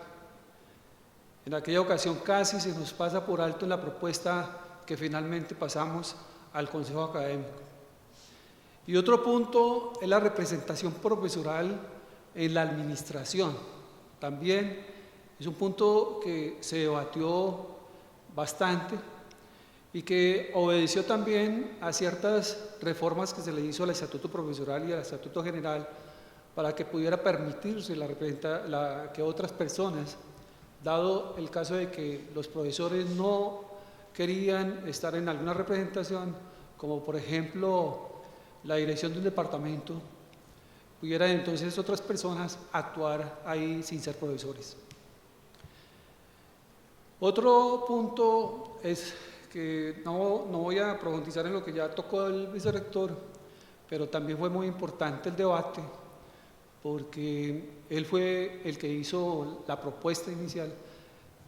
En aquella ocasión casi se nos pasa por alto en la propuesta que finalmente pasamos al Consejo Académico. Y otro punto es la representación profesoral en la administración. También es un punto que se debatió bastante y que obedeció también a ciertas reformas que se le hizo al Estatuto Profesoral y al Estatuto General para que pudiera permitirse que otras personas, dado el caso de que los profesores no querían estar en alguna representación, como por ejemplo la dirección de un departamento, pudieran entonces otras personas actuar ahí sin ser profesores. Otro punto es que no voy a profundizar en lo que ya tocó el vicerrector, pero también fue muy importante el debate, porque él fue el que hizo la propuesta inicial,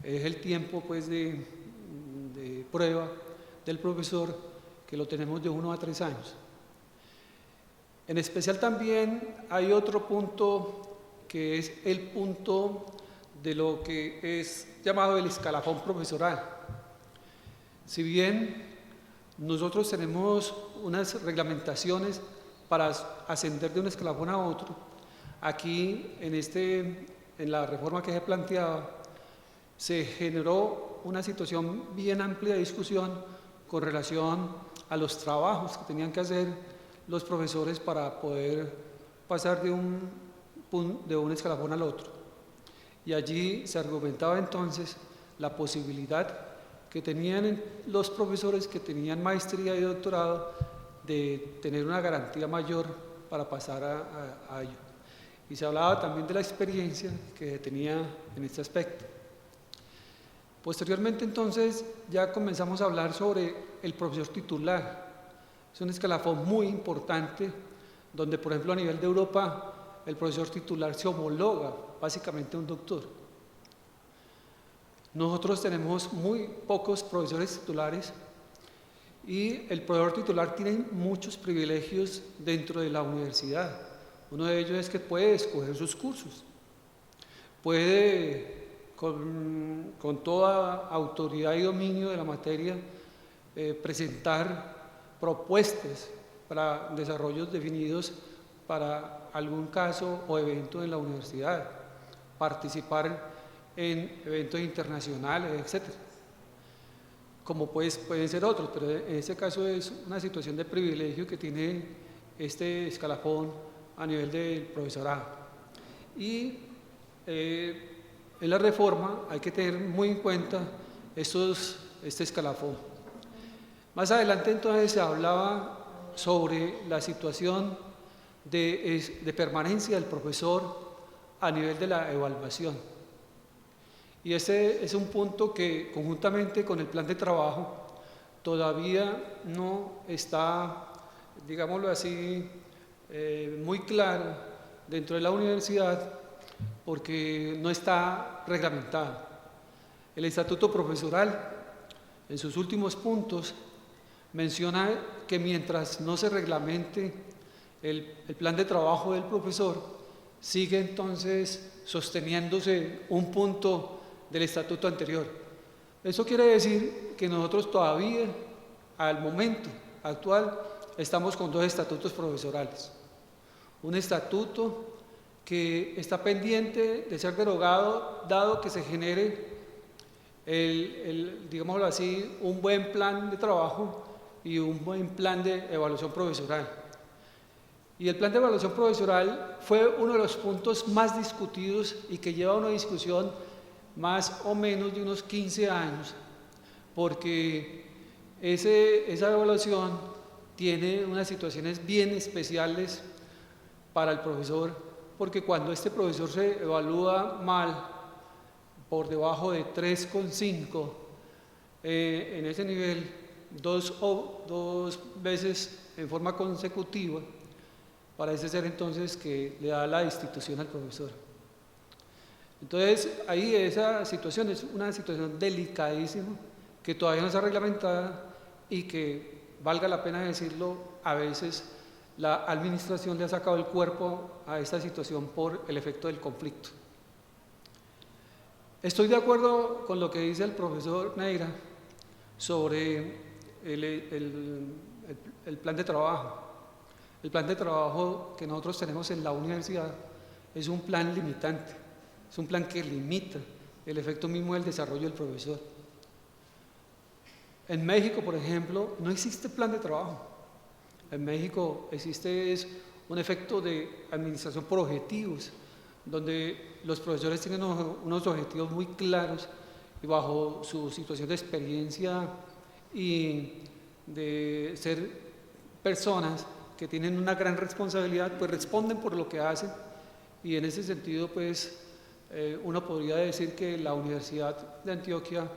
es el tiempo pues, de prueba del profesor, que lo tenemos de 1 a 3 años. En especial también hay otro punto que es el punto de lo que es llamado el escalafón profesoral. Si bien nosotros tenemos unas reglamentaciones para ascender de un escalafón a otro, aquí en la reforma que se planteaba se generó una situación bien amplia de discusión con relación a los trabajos que tenían que hacer los profesores para poder pasar de un escalafón al otro. Y allí se argumentaba entonces la posibilidad que tenían los profesores que tenían maestría y doctorado de tener una garantía mayor para pasar a ello. Y se hablaba también de la experiencia que tenía en este aspecto. Posteriormente entonces ya comenzamos a hablar sobre el profesor titular. Es un escalafón muy importante donde, por ejemplo, a nivel de Europa el profesor titular se homologa básicamente a un doctor. Nosotros tenemos muy pocos profesores titulares y el profesor titular tiene muchos privilegios dentro de la universidad. Uno de ellos es que puede escoger sus cursos, puede con toda autoridad y dominio de la materia presentar propuestas para desarrollos definidos para algún caso o evento en la universidad, participar en eventos internacionales, etc. Como pues pueden ser otros, pero en este caso es una situación de privilegio que tiene este escalafón a nivel del profesorado. Y en la reforma hay que tener muy en cuenta este escalafón. Más adelante entonces se hablaba sobre la situación de permanencia del profesor a nivel de la evaluación. Y ese es un punto que conjuntamente con el plan de trabajo todavía no está, digámoslo así, muy claro dentro de la universidad porque no está reglamentado. El Estatuto Profesoral, en sus últimos puntos, menciona que mientras no se reglamente el plan de trabajo del profesor, sigue entonces sosteniéndose un punto del estatuto anterior. Eso quiere decir que nosotros todavía, al momento actual, estamos con 2 estatutos profesorales. Un estatuto que está pendiente de ser derogado, dado que se genere digámoslo así, un buen plan de trabajo y un buen plan de evaluación profesoral. Y el plan de evaluación profesoral fue uno de los puntos más discutidos y que lleva una discusión más o menos de unos 15 años, porque esa evaluación tiene unas situaciones bien especiales para el profesor, porque cuando este profesor se evalúa mal, por debajo de 3,5, en ese nivel, dos veces en forma consecutiva, parece ser entonces que le da la destitución al profesor. Entonces, ahí esa situación es una situación delicadísima, que todavía no está reglamentada y que, valga la pena decirlo, a veces la administración le ha sacado el cuerpo a esta situación por el efecto del conflicto. Estoy de acuerdo con lo que dice el profesor Neira sobre el plan de trabajo. El plan de trabajo que nosotros tenemos en la universidad es un plan limitante, es un plan que limita el efecto mismo del desarrollo del profesor. En México, por ejemplo, no existe plan de trabajo. En México existe un efecto de administración por objetivos, donde los profesores tienen unos objetivos muy claros y bajo su situación de experiencia y de ser personas que tienen una gran responsabilidad, pues responden por lo que hacen, y en ese sentido pues uno podría decir que la Universidad de Antioquia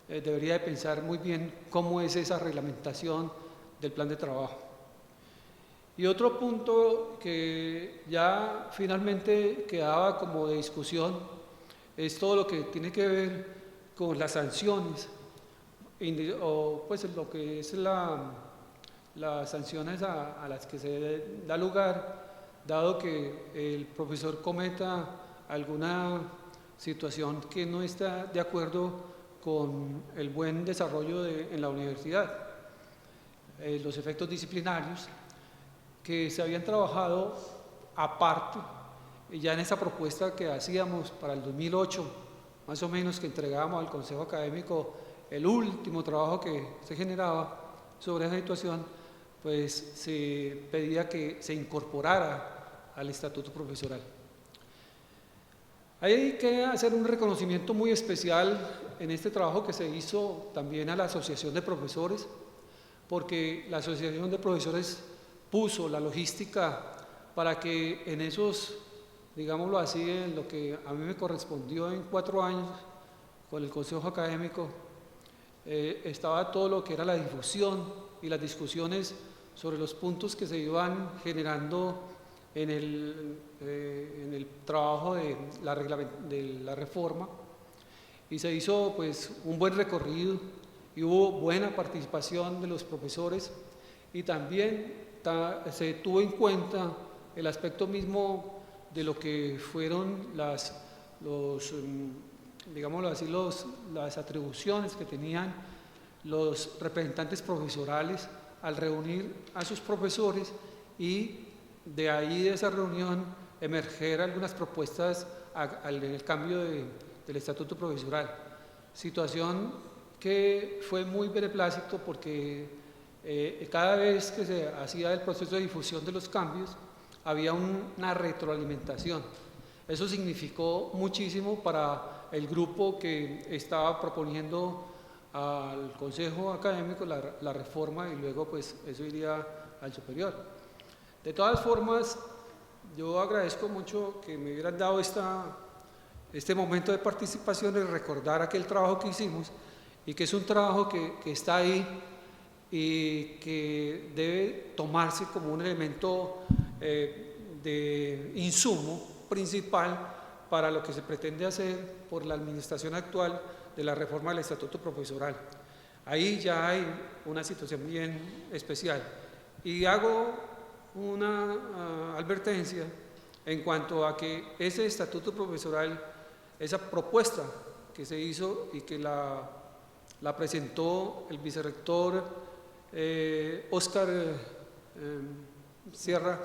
debería de pensar muy bien cómo es esa reglamentación del plan de trabajo. Y otro punto que ya finalmente quedaba como de discusión es todo lo que tiene que ver con las sanciones, o pues lo que es las sanciones a las que se da lugar, dado que el profesor cometa alguna situación que no está de acuerdo con el buen desarrollo en la universidad. Los efectos disciplinarios que se habían trabajado aparte, ya en esa propuesta que hacíamos para el 2008, más o menos, que entregábamos al Consejo Académico el último trabajo que se generaba sobre esa situación, pues se pedía que se incorporara al estatuto profesoral. Hay que hacer un reconocimiento muy especial en este trabajo que se hizo también a la Asociación de Profesores, porque la Asociación de Profesores puso la logística para que en esos, digámoslo así, en lo que a mí me correspondió en 4 años con el Consejo Académico, estaba todo lo que era la difusión y las discusiones sobre los puntos que se iban generando en el trabajo de la reforma, y se hizo pues un buen recorrido y hubo buena participación de los profesores, y también se tuvo en cuenta el aspecto mismo de lo que fueron digámoslo así, las atribuciones que tenían los representantes profesorales al reunir a sus profesores, y de ahí de esa reunión emerger algunas propuestas en el cambio del estatuto profesoral. Situación que fue muy beneplácito porque cada vez que se hacía el proceso de difusión de los cambios había una retroalimentación. Eso significó muchísimo para el grupo que estaba proponiendo al Consejo Académico la reforma, y luego pues eso iría al superior. De todas formas, yo agradezco mucho que me hubieran dado este momento de participación y recordar aquel trabajo que hicimos, y que es un trabajo que está ahí y que debe tomarse como un elemento de insumo principal para lo que se pretende hacer por la administración actual de la reforma del estatuto profesoral. Ahí ya hay una situación bien especial, y hago una advertencia en cuanto a que ese estatuto profesoral, esa propuesta que se hizo y que la presentó el vicerrector Óscar Sierra,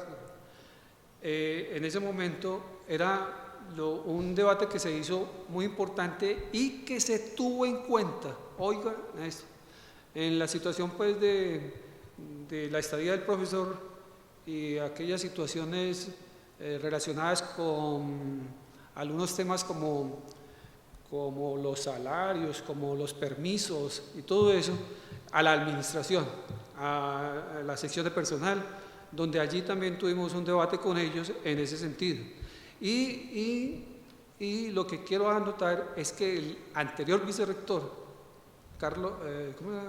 en ese momento era un debate que se hizo muy importante y que se tuvo en cuenta, oigan esto, en la situación pues de la estadía del profesor, y aquellas situaciones relacionadas con algunos temas como los salarios, como los permisos y todo eso, a la administración, a la sección de personal, donde allí también tuvimos un debate con ellos en ese sentido. Y lo que quiero anotar es que el anterior vicerrector, Carlos, ¿cómo era?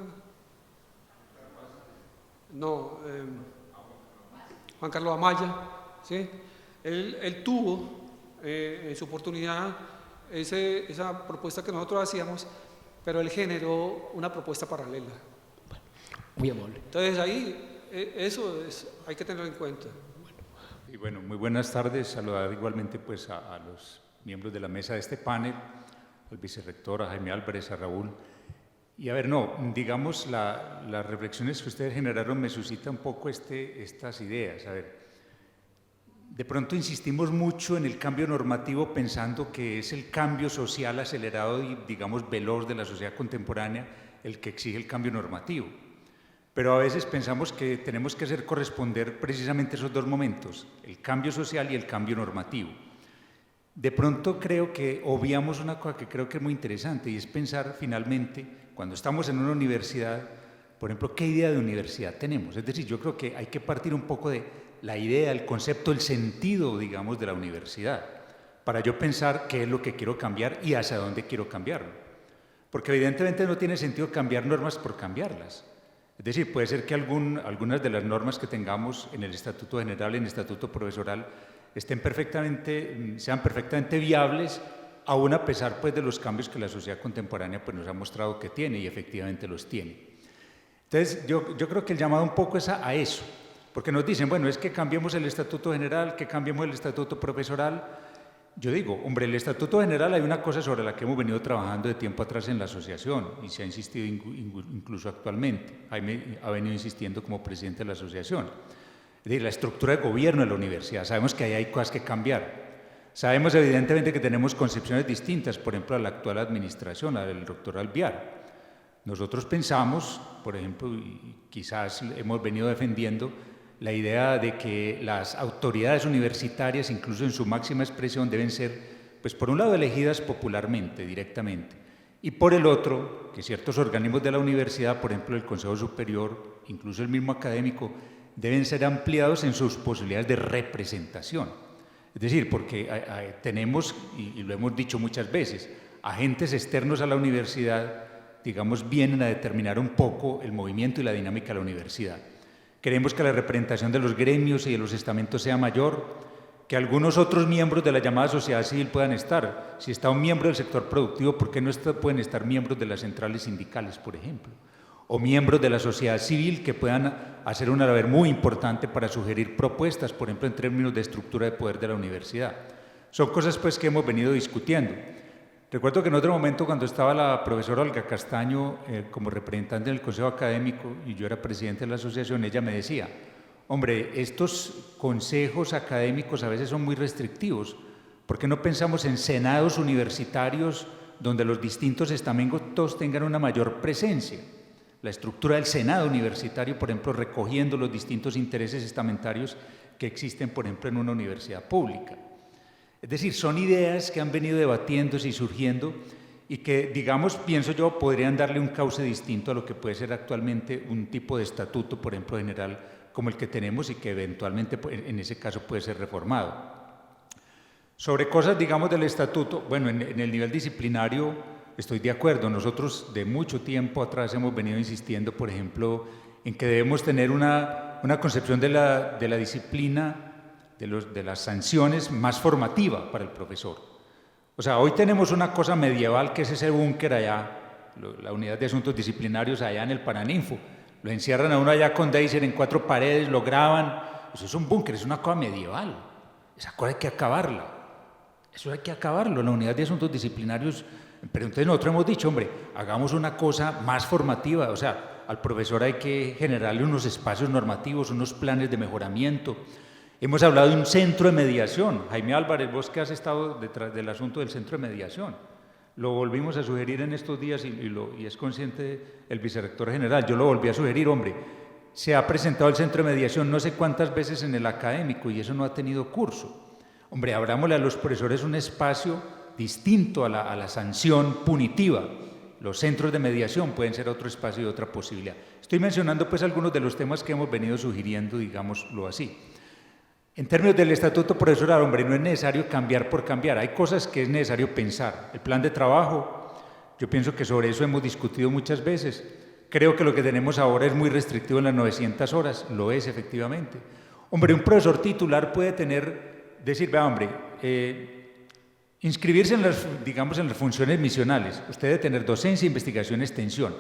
No, Juan Carlos Amaya, ¿sí? Él tuvo en su oportunidad esa propuesta que nosotros hacíamos, pero él generó una propuesta paralela. Muy amable. Entonces ahí, hay que tenerlo en cuenta. Y bueno, muy buenas tardes, saludar igualmente pues a los miembros de la mesa de este panel, al vicerrector, a Jaime Álvarez, a Raúl. Y a ver, digamos, las reflexiones que ustedes generaron me suscitan un poco estas ideas. A ver, de pronto insistimos mucho en el cambio normativo pensando que es el cambio social acelerado y, digamos, veloz de la sociedad contemporánea el que exige el cambio normativo. Pero a veces pensamos que tenemos que hacer corresponder precisamente esos dos momentos, el cambio social y el cambio normativo. De pronto creo que obviamos una cosa que creo que es muy interesante y es pensar finalmente, cuando estamos en una universidad, por ejemplo, ¿qué idea de universidad tenemos? Es decir, yo creo que hay que partir un poco de la idea, el concepto, el sentido, digamos, de la universidad, para yo pensar qué es lo que quiero cambiar y hacia dónde quiero cambiarlo. Porque evidentemente no tiene sentido cambiar normas por cambiarlas. Es decir, puede ser que algunas de las normas que tengamos en el Estatuto General, en el Estatuto Profesoral, sean perfectamente viables, aún a pesar pues, de los cambios que la sociedad contemporánea pues, nos ha mostrado que tiene y efectivamente los tiene. Entonces, yo creo que el llamado un poco es a eso, porque nos dicen, bueno, es que cambiemos el Estatuto General, que cambiemos el Estatuto Profesoral. Yo digo, hombre, el Estatuto General hay una cosa sobre la que hemos venido trabajando de tiempo atrás en la asociación y se ha insistido incluso actualmente. Jaime ha venido insistiendo como presidente de la asociación. Es decir, la estructura de gobierno de la universidad. Sabemos que ahí hay cosas que cambiar. Sabemos evidentemente que tenemos concepciones distintas, por ejemplo, a la actual administración, a la del doctor Alvear. Nosotros pensamos, por ejemplo, y quizás hemos venido defendiendo, la idea de que las autoridades universitarias, incluso en su máxima expresión, deben ser, pues por un lado, elegidas popularmente, directamente, y por el otro, que ciertos organismos de la universidad, por ejemplo, el Consejo Superior, incluso el mismo académico, deben ser ampliados en sus posibilidades de representación. Es decir, porque tenemos, y lo hemos dicho muchas veces, agentes externos a la universidad, digamos, vienen a determinar un poco el movimiento y la dinámica de la universidad. Queremos que la representación de los gremios y de los estamentos sea mayor, que algunos otros miembros de la llamada sociedad civil puedan estar. Si está un miembro del sector productivo, ¿por qué no pueden estar miembros de las centrales sindicales, por ejemplo? O miembros de la sociedad civil que puedan hacer una labor muy importante para sugerir propuestas, por ejemplo, en términos de estructura de poder de la universidad. Son cosas pues, que hemos venido discutiendo. Recuerdo que en otro momento, cuando estaba la profesora Olga Castaño como representante del Consejo Académico y yo era presidente de la asociación, ella me decía, hombre, estos consejos académicos a veces son muy restrictivos. ¿Por qué no pensamos en senados universitarios donde los distintos estamentos tengan una mayor presencia? La estructura del senado universitario, por ejemplo, recogiendo los distintos intereses estamentarios que existen, por ejemplo, en una universidad pública. Es decir, son ideas que han venido debatiéndose y surgiendo y que, digamos, pienso yo, podrían darle un cauce distinto a lo que puede ser actualmente un tipo de estatuto, por ejemplo, general, como el que tenemos y que eventualmente, en ese caso, puede ser reformado. Sobre cosas, digamos, del estatuto, bueno, en el nivel disciplinario estoy de acuerdo. Nosotros de mucho tiempo atrás hemos venido insistiendo, por ejemplo, en que debemos tener una concepción de la disciplina, de las sanciones más formativa para el profesor. O sea, hoy tenemos una cosa medieval que es ese búnker allá, la unidad de asuntos disciplinarios allá en el Paraninfo. Lo encierran a uno allá con Deiser en 4 paredes, lo graban. Eso es un búnker, es una cosa medieval. Esa cosa hay que acabarla. Eso hay que acabarlo, la unidad de asuntos disciplinarios. Pero entonces nosotros hemos dicho, hombre, hagamos una cosa más formativa. O sea, al profesor hay que generarle unos espacios normativos, unos planes de mejoramiento. Hemos hablado de un centro de mediación. Jaime Álvarez, vos que has estado detrás del asunto del centro de mediación, lo volvimos a sugerir en estos días y es consciente el vicerrector general. Yo lo volví a sugerir, hombre, se ha presentado el centro de mediación no sé cuántas veces en el académico y eso no ha tenido curso. Hombre, abrámosle a los profesores un espacio distinto a la sanción punitiva. Los centros de mediación pueden ser otro espacio y otra posibilidad. Estoy mencionando pues algunos de los temas que hemos venido sugiriendo, digámoslo así. En términos del estatuto profesoral, hombre, no es necesario cambiar por cambiar. Hay cosas que es necesario pensar. El plan de trabajo, yo pienso que sobre eso hemos discutido muchas veces. Creo que lo que tenemos ahora es muy restrictivo en las 900 horas. Lo es, efectivamente. Hombre, un profesor titular puede decir, vea, hombre, inscribirse en las, digamos, en las funciones misionales. Usted debe tener docencia, investigación, extensión.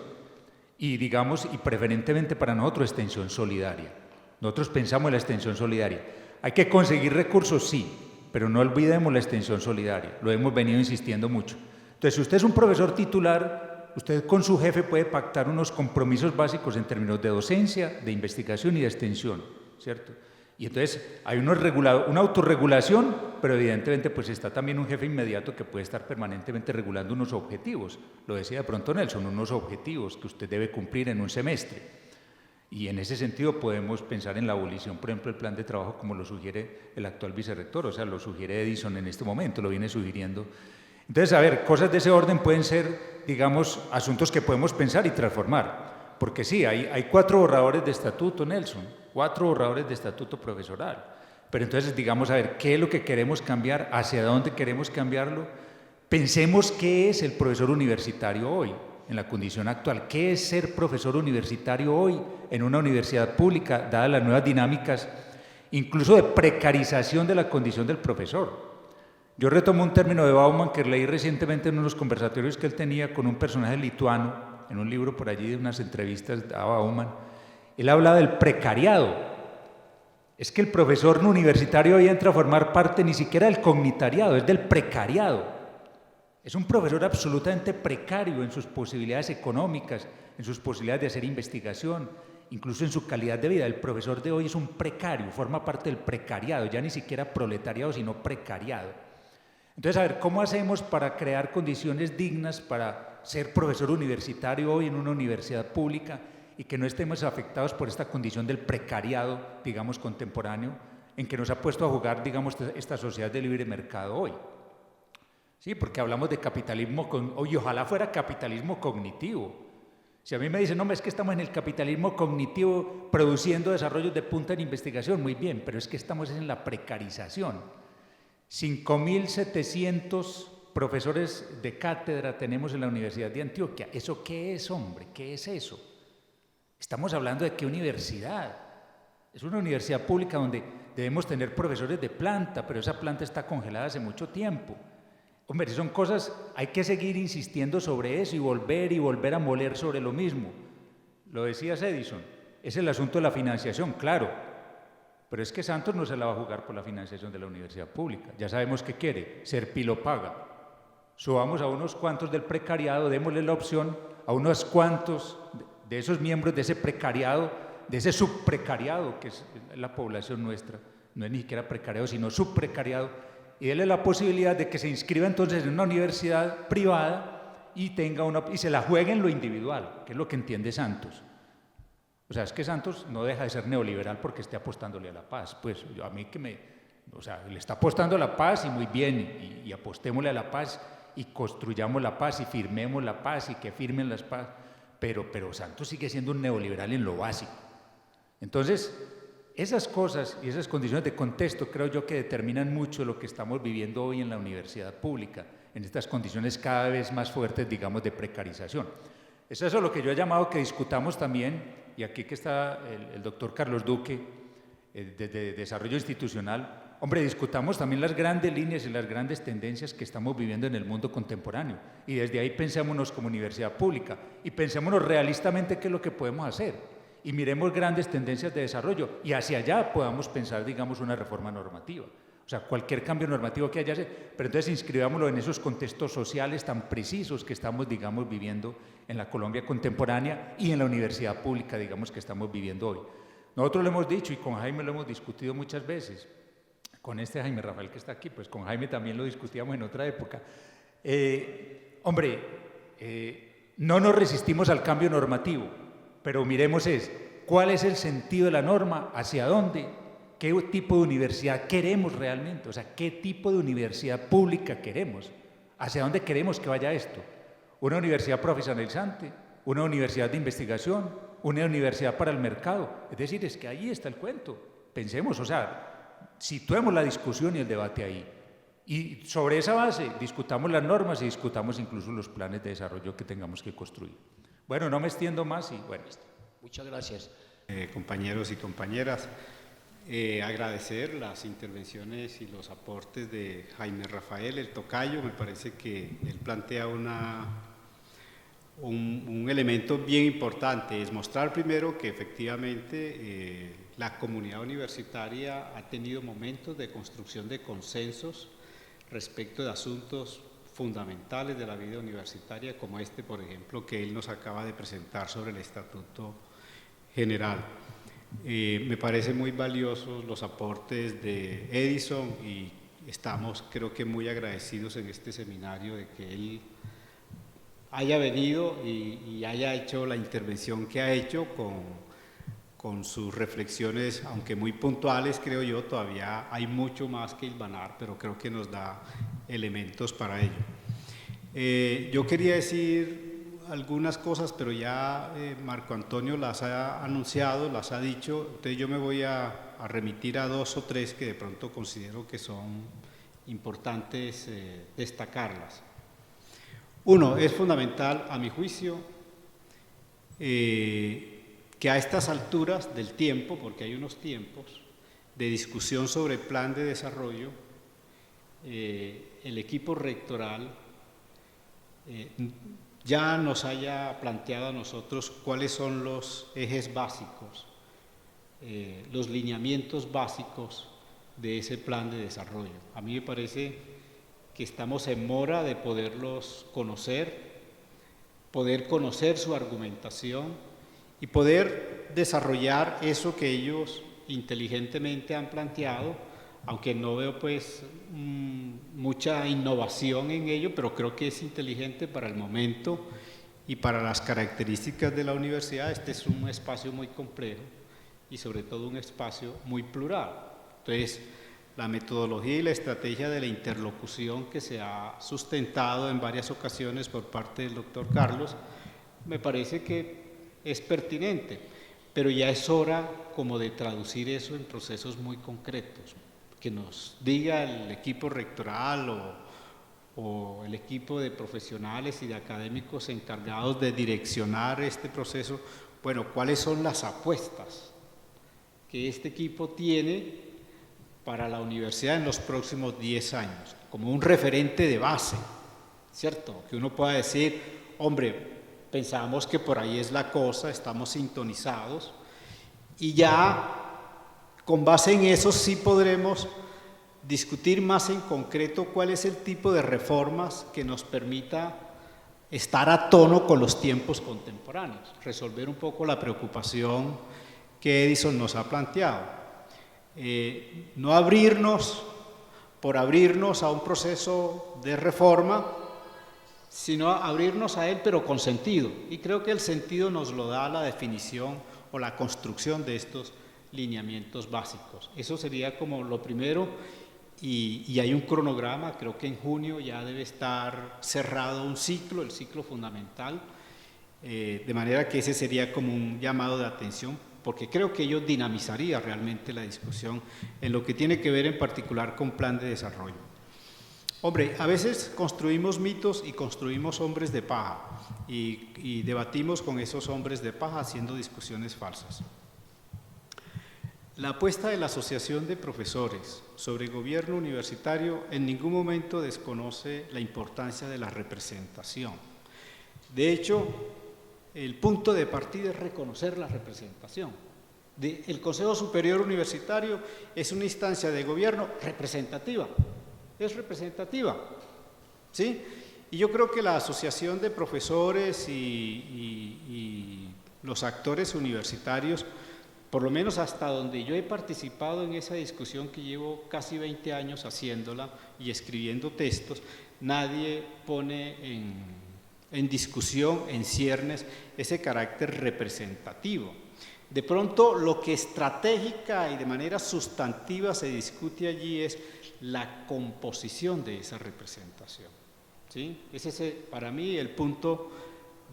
Y, digamos, y preferentemente para nosotros, extensión solidaria. Nosotros pensamos en la extensión solidaria. ¿Hay que conseguir recursos? Sí, pero no olvidemos la extensión solidaria. Lo hemos venido insistiendo mucho. Entonces, si usted es un profesor titular, usted con su jefe puede pactar unos compromisos básicos en términos de docencia, de investigación y de extensión, ¿cierto? Y entonces hay una autorregulación, pero evidentemente pues está también un jefe inmediato que puede estar permanentemente regulando unos objetivos. Lo decía de pronto Nelson, unos objetivos que usted debe cumplir en un semestre. Y en ese sentido podemos pensar en la abolición, por ejemplo, del plan de trabajo como lo sugiere el actual vicerrector, o sea, lo sugiere Edison en este momento, lo viene sugiriendo. Entonces, a ver, cosas de ese orden pueden ser, digamos, asuntos que podemos pensar y transformar. Porque sí, hay 4 borradores de estatuto, Nelson, 4 borradores de estatuto profesoral. Pero entonces, digamos, a ver, ¿qué es lo que queremos cambiar? ¿Hacia dónde queremos cambiarlo? Pensemos qué es el profesor universitario hoy, en la condición actual. ¿Qué es ser profesor universitario hoy en una universidad pública, dadas las nuevas dinámicas, incluso de precarización de la condición del profesor? Yo retomo un término de Bauman que leí recientemente en unos conversatorios que él tenía con un personaje lituano, en un libro por allí de unas entrevistas a Bauman. Él habla del precariado. Es que el profesor universitario hoy entra a formar parte ni siquiera del cognitariado, es del precariado. Es un profesor absolutamente precario en sus posibilidades económicas, en sus posibilidades de hacer investigación, incluso en su calidad de vida. El profesor de hoy es un precario, forma parte del precariado, ya ni siquiera proletariado, sino precariado. Entonces, a ver, ¿cómo hacemos para crear condiciones dignas para ser profesor universitario hoy en una universidad pública y que no estemos afectados por esta condición del precariado, digamos, contemporáneo, en que nos ha puesto a jugar, digamos, esta sociedad de libre mercado hoy? Sí, porque hablamos de capitalismo, y ojalá fuera capitalismo cognitivo. Si a mí me dicen, no, es que estamos en el capitalismo cognitivo produciendo desarrollos de punta en investigación, muy bien, pero es que estamos en la precarización. 5.700 profesores de cátedra tenemos en la Universidad de Antioquia. ¿Eso qué es, hombre? ¿Qué es eso? Estamos hablando de qué universidad. Es una universidad pública donde debemos tener profesores de planta, pero esa planta está congelada hace mucho tiempo. Hombre, son cosas, hay que seguir insistiendo sobre eso y volver a moler sobre lo mismo. Lo decía Edison, es el asunto de la financiación, claro, pero es que Santos no se la va a jugar por la financiación de la universidad pública. Ya sabemos qué quiere, ser pilopaga. Subamos a unos cuantos del precariado, démosle la opción a unos cuantos de esos miembros de ese precariado, de ese subprecariado, que es la población nuestra, no es ni siquiera precariado, sino subprecariado, y déle la posibilidad de que se inscriba entonces en una universidad privada y se la juegue en lo individual, que es lo que entiende Santos. O sea, es que Santos no deja de ser neoliberal porque esté apostándole a la paz. Pues a mí le está apostando a la paz y muy bien, y apostémosle a la paz y construyamos la paz y firmemos la paz y que firmen las paz, pero Santos sigue siendo un neoliberal en lo básico. Entonces, esas cosas y esas condiciones de contexto creo yo que determinan mucho lo que estamos viviendo hoy en la universidad pública, en estas condiciones cada vez más fuertes, digamos, de precarización. Es eso lo que yo he llamado que discutamos también, y aquí que está el doctor Carlos Duque, de Desarrollo Institucional. Hombre, discutamos también las grandes líneas y las grandes tendencias que estamos viviendo en el mundo contemporáneo, y desde ahí pensémonos como universidad pública, y pensémonos realistamente qué es lo que podemos hacer. Y miremos grandes tendencias de desarrollo y hacia allá podamos pensar, digamos, una reforma normativa. O sea, cualquier cambio normativo que haya, pero entonces inscribámoslo en esos contextos sociales tan precisos que estamos, digamos, viviendo en la Colombia contemporánea y en la universidad pública, digamos, que estamos viviendo hoy. Nosotros lo hemos dicho y con Jaime lo hemos discutido muchas veces. Con este Jaime Rafael que está aquí, pues con Jaime también lo discutíamos en otra época. No nos resistimos al cambio normativo, pero miremos ¿Cuál es el sentido de la norma? ¿Hacia dónde? ¿Qué tipo de universidad queremos realmente? O sea, ¿qué tipo de universidad pública queremos? ¿Hacia dónde queremos que vaya esto? ¿Una universidad profesionalizante? ¿Una universidad de investigación? ¿Una universidad para el mercado? Es decir, es que ahí está el cuento. Pensemos, o sea, situemos la discusión y el debate ahí. Y sobre esa base discutamos las normas y discutamos incluso los planes de desarrollo que tengamos que construir. Bueno, no me extiendo más y bueno. Muchas gracias. Compañeros y compañeras, agradecer las intervenciones y los aportes de Jaime Rafael, el tocayo. Me parece que él plantea un elemento bien importante, es mostrar primero que efectivamente la comunidad universitaria ha tenido momentos de construcción de consensos respecto de asuntos fundamentales de la vida universitaria, como este, por ejemplo, que él nos acaba de presentar sobre el Estatuto General. Me parecen muy valiosos los aportes de Edison y estamos, creo que, muy agradecidos en este seminario de que él haya venido y haya hecho la intervención que ha hecho con sus reflexiones, aunque muy puntuales, creo yo. Todavía hay mucho más que hilvanar, pero creo que nos da elementos para ello. Yo quería decir algunas cosas, pero ya Marco Antonio las ha anunciado, las ha dicho, entonces yo me voy a remitir a 2 o 3 que de pronto considero que son importantes destacarlas. Uno, es fundamental, a mi juicio, que a estas alturas del tiempo, porque hay unos tiempos de discusión sobre el plan de desarrollo, el equipo rectoral ya nos haya planteado a nosotros cuáles son los ejes básicos, los lineamientos básicos de ese plan de desarrollo. A mí me parece que estamos en mora de poderlos conocer, poder conocer su argumentación y poder desarrollar eso que ellos inteligentemente han planteado, aunque no veo pues mucha innovación en ello, pero creo que es inteligente para el momento y para las características de la universidad. Este es un espacio muy complejo y sobre todo un espacio muy plural. Entonces, la metodología y la estrategia de la interlocución que se ha sustentado en varias ocasiones por parte del doctor Carlos, me parece que es pertinente, pero ya es hora como de traducir eso en procesos muy concretos, que nos diga el equipo rectoral o el equipo de profesionales y de académicos encargados de direccionar este proceso, bueno, cuáles son las apuestas que este equipo tiene para la universidad en los próximos 10 años, como un referente de base, ¿cierto? Que uno pueda decir, hombre, pensamos que por ahí es la cosa, estamos sintonizados, y ya con base en eso sí podremos discutir más en concreto cuál es el tipo de reformas que nos permita estar a tono con los tiempos contemporáneos, resolver un poco la preocupación que Edison nos ha planteado. No abrirnos por abrirnos a un proceso de reforma, sino abrirnos a él, pero con sentido. Y creo que el sentido nos lo da la definición o la construcción de estos lineamientos básicos. Eso sería como lo primero, y hay un cronograma. Creo que en junio ya debe estar cerrado un ciclo, el ciclo fundamental, de manera que ese sería como un llamado de atención, porque creo que ello dinamizaría realmente la discusión en lo que tiene que ver en particular con plan de desarrollo. Hombre, a veces construimos mitos y construimos hombres de paja y debatimos con esos hombres de paja haciendo discusiones falsas. La apuesta de la Asociación de Profesores sobre gobierno universitario en ningún momento desconoce la importancia de la representación. De hecho, el punto de partida es reconocer la representación. El Consejo Superior Universitario es una instancia de gobierno representativa, es representativa, ¿sí? Y yo creo que la Asociación de Profesores y los actores universitarios, por lo menos hasta donde yo he participado en esa discusión que llevo casi 20 años haciéndola y escribiendo textos, nadie pone en discusión, en ciernes, ese carácter representativo. De pronto lo que estratégica y de manera sustantiva se discute allí es la composición de esa representación, ¿sí? Ese es para mí el punto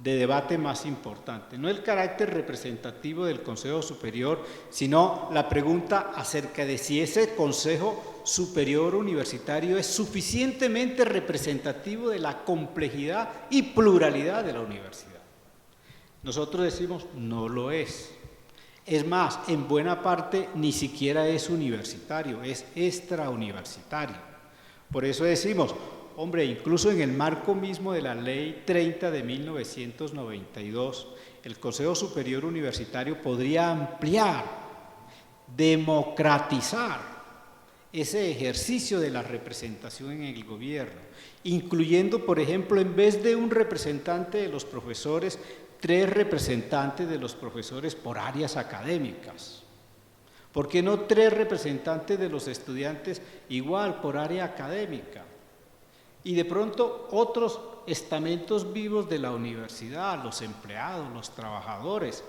de debate más importante, no el carácter representativo del Consejo Superior, sino la pregunta acerca de si ese Consejo Superior Universitario es suficientemente representativo de la complejidad y pluralidad de la universidad. Nosotros decimos, no lo es. Es más, en buena parte ni siquiera es universitario, es extrauniversitario. Por eso decimos, hombre, incluso en el marco mismo de la Ley 30 de 1992, el Consejo Superior Universitario podría ampliar, democratizar ese ejercicio de la representación en el gobierno, incluyendo, por ejemplo, en vez de un representante de los profesores, 3 representantes de los profesores por áreas académicas. ¿Por qué no 3 representantes de los estudiantes igual por área académica? Y de pronto otros estamentos vivos de la universidad, los empleados, los trabajadores,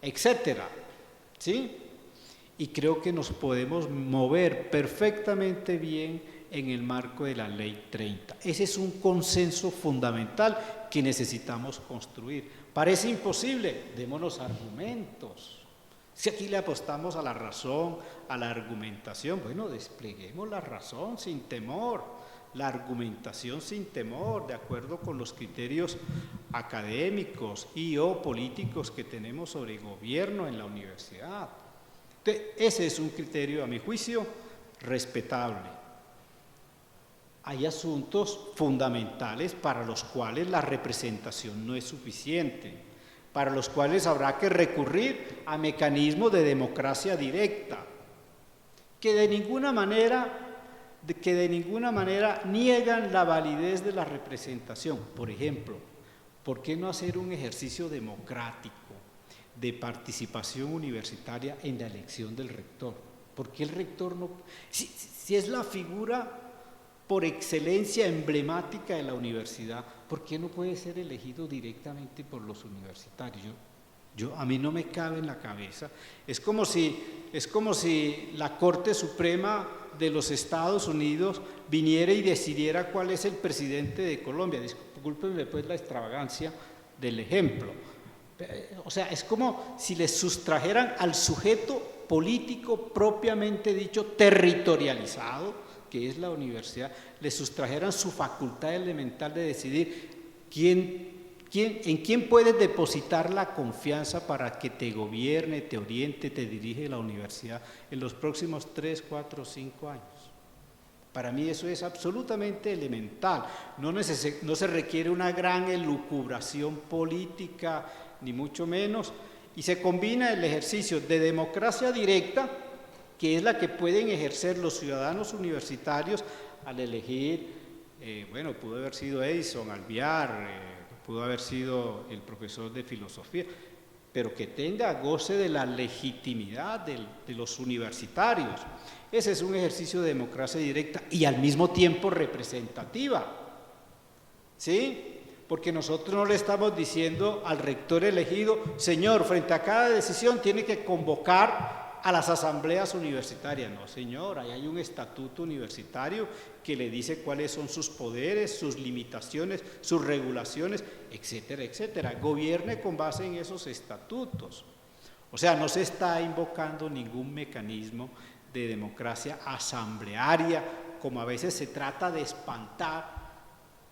etcétera, ¿sí? Y creo que nos podemos mover perfectamente bien en el marco de la Ley 30. Ese es un consenso fundamental que necesitamos construir. Parece imposible, démonos argumentos. Si aquí le apostamos a la razón, a la argumentación, bueno, despleguemos la razón sin temor. La argumentación sin temor, de acuerdo con los criterios académicos y o políticos que tenemos sobre gobierno en la universidad. Entonces, ese es un criterio, a mi juicio, respetable. Hay asuntos fundamentales para los cuales la representación no es suficiente, para los cuales habrá que recurrir a mecanismos de democracia directa, que de ninguna manera niegan la validez de la representación. Por ejemplo, ¿por qué no hacer un ejercicio democrático de participación universitaria en la elección del rector? ¿Por qué el rector no? Si es la figura por excelencia emblemática de la universidad, ¿por qué no puede ser elegido directamente por los universitarios? A mí no me cabe en la cabeza. Es como si la Corte Suprema de los Estados Unidos viniera y decidiera cuál es el presidente de Colombia. Discúlpenme pues la extravagancia del ejemplo. O sea, es como si les sustrajeran al sujeto político propiamente dicho, territorializado, que es la universidad, les sustrajeran su facultad elemental de decidir en quién puedes depositar la confianza para que te gobierne, te oriente, te dirige la universidad en los próximos 3, 4, 5 años. Para mí eso es absolutamente elemental. No se requiere una gran elucubración política, ni mucho menos, y se combina el ejercicio de democracia directa, que es la que pueden ejercer los ciudadanos universitarios al elegir, pudo haber sido Edison, Alvear, pudo haber sido el profesor de filosofía, pero que tenga goce de la legitimidad de los universitarios. Ese es un ejercicio de democracia directa y al mismo tiempo representativa, ¿sí? Porque nosotros no le estamos diciendo al rector elegido, señor, frente a cada decisión tiene que convocar a las asambleas universitarias. No, señor, ahí hay un estatuto universitario que le dice cuáles son sus poderes, sus limitaciones, sus regulaciones, etcétera, etcétera. Gobierne con base en esos estatutos. O sea, no se está invocando ningún mecanismo de democracia asamblearia, como a veces se trata de espantar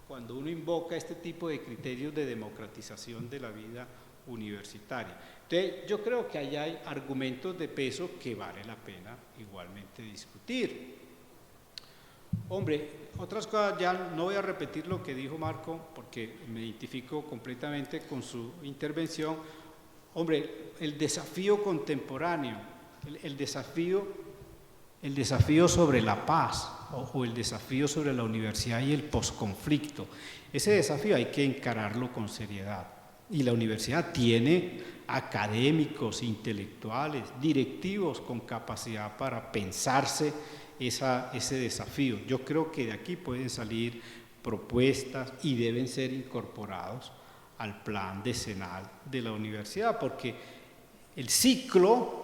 cuando uno invoca este tipo de criterios de democratización de la vida universitaria. Entonces, yo creo que ahí hay argumentos de peso que vale la pena igualmente discutir. Hombre, otras cosas, ya no voy a repetir lo que dijo Marco, porque me identifico completamente con su intervención. Hombre, el desafío contemporáneo, el desafío sobre la paz o el desafío sobre la universidad y el posconflicto, ese desafío hay que encararlo con seriedad. Y la universidad tiene académicos, intelectuales, directivos con capacidad para pensarse ese desafío. Yo creo que de aquí pueden salir propuestas y deben ser incorporados al plan decenal de la universidad, porque el ciclo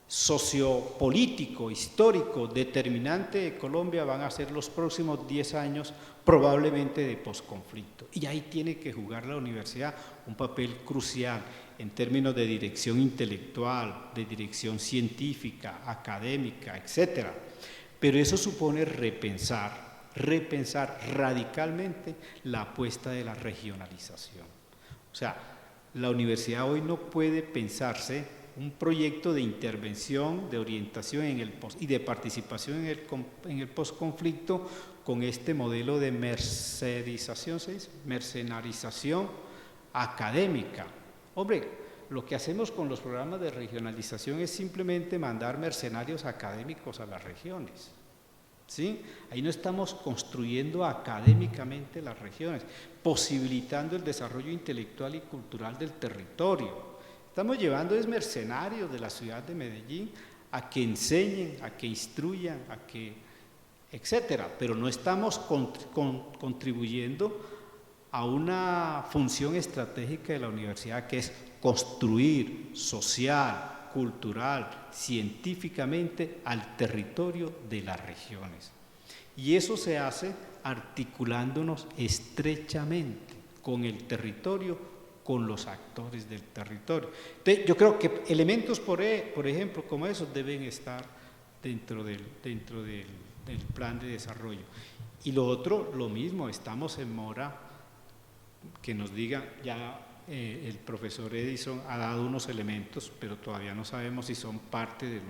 sociopolítico, histórico, determinante de Colombia van a ser los próximos 10 años probablemente de posconflicto. Y ahí tiene que jugar la universidad un papel crucial en términos de dirección intelectual, de dirección científica, académica, etc. Pero eso supone repensar radicalmente la apuesta de la regionalización. O sea, la universidad hoy no puede pensarse un proyecto de intervención, de orientación y de participación en el posconflicto con este modelo de mercenarización académica. Hombre, lo que hacemos con los programas de regionalización es simplemente mandar mercenarios académicos a las regiones, ¿sí? Ahí no estamos construyendo académicamente las regiones, posibilitando el desarrollo intelectual y cultural del territorio. Estamos llevando mercenarios de la ciudad de Medellín a que enseñen, a que instruyan, a que, etcétera, pero no estamos contribuyendo a una función estratégica de la universidad, que es construir social, cultural, científicamente al territorio de las regiones. Y eso se hace articulándonos estrechamente con el territorio, con los actores del territorio. Entonces, yo creo que elementos, por ejemplo, como esos deben estar dentro del plan de desarrollo. Y lo otro, lo mismo, estamos en mora que nos diga, ya el profesor Edison ha dado unos elementos, pero todavía no sabemos si son parte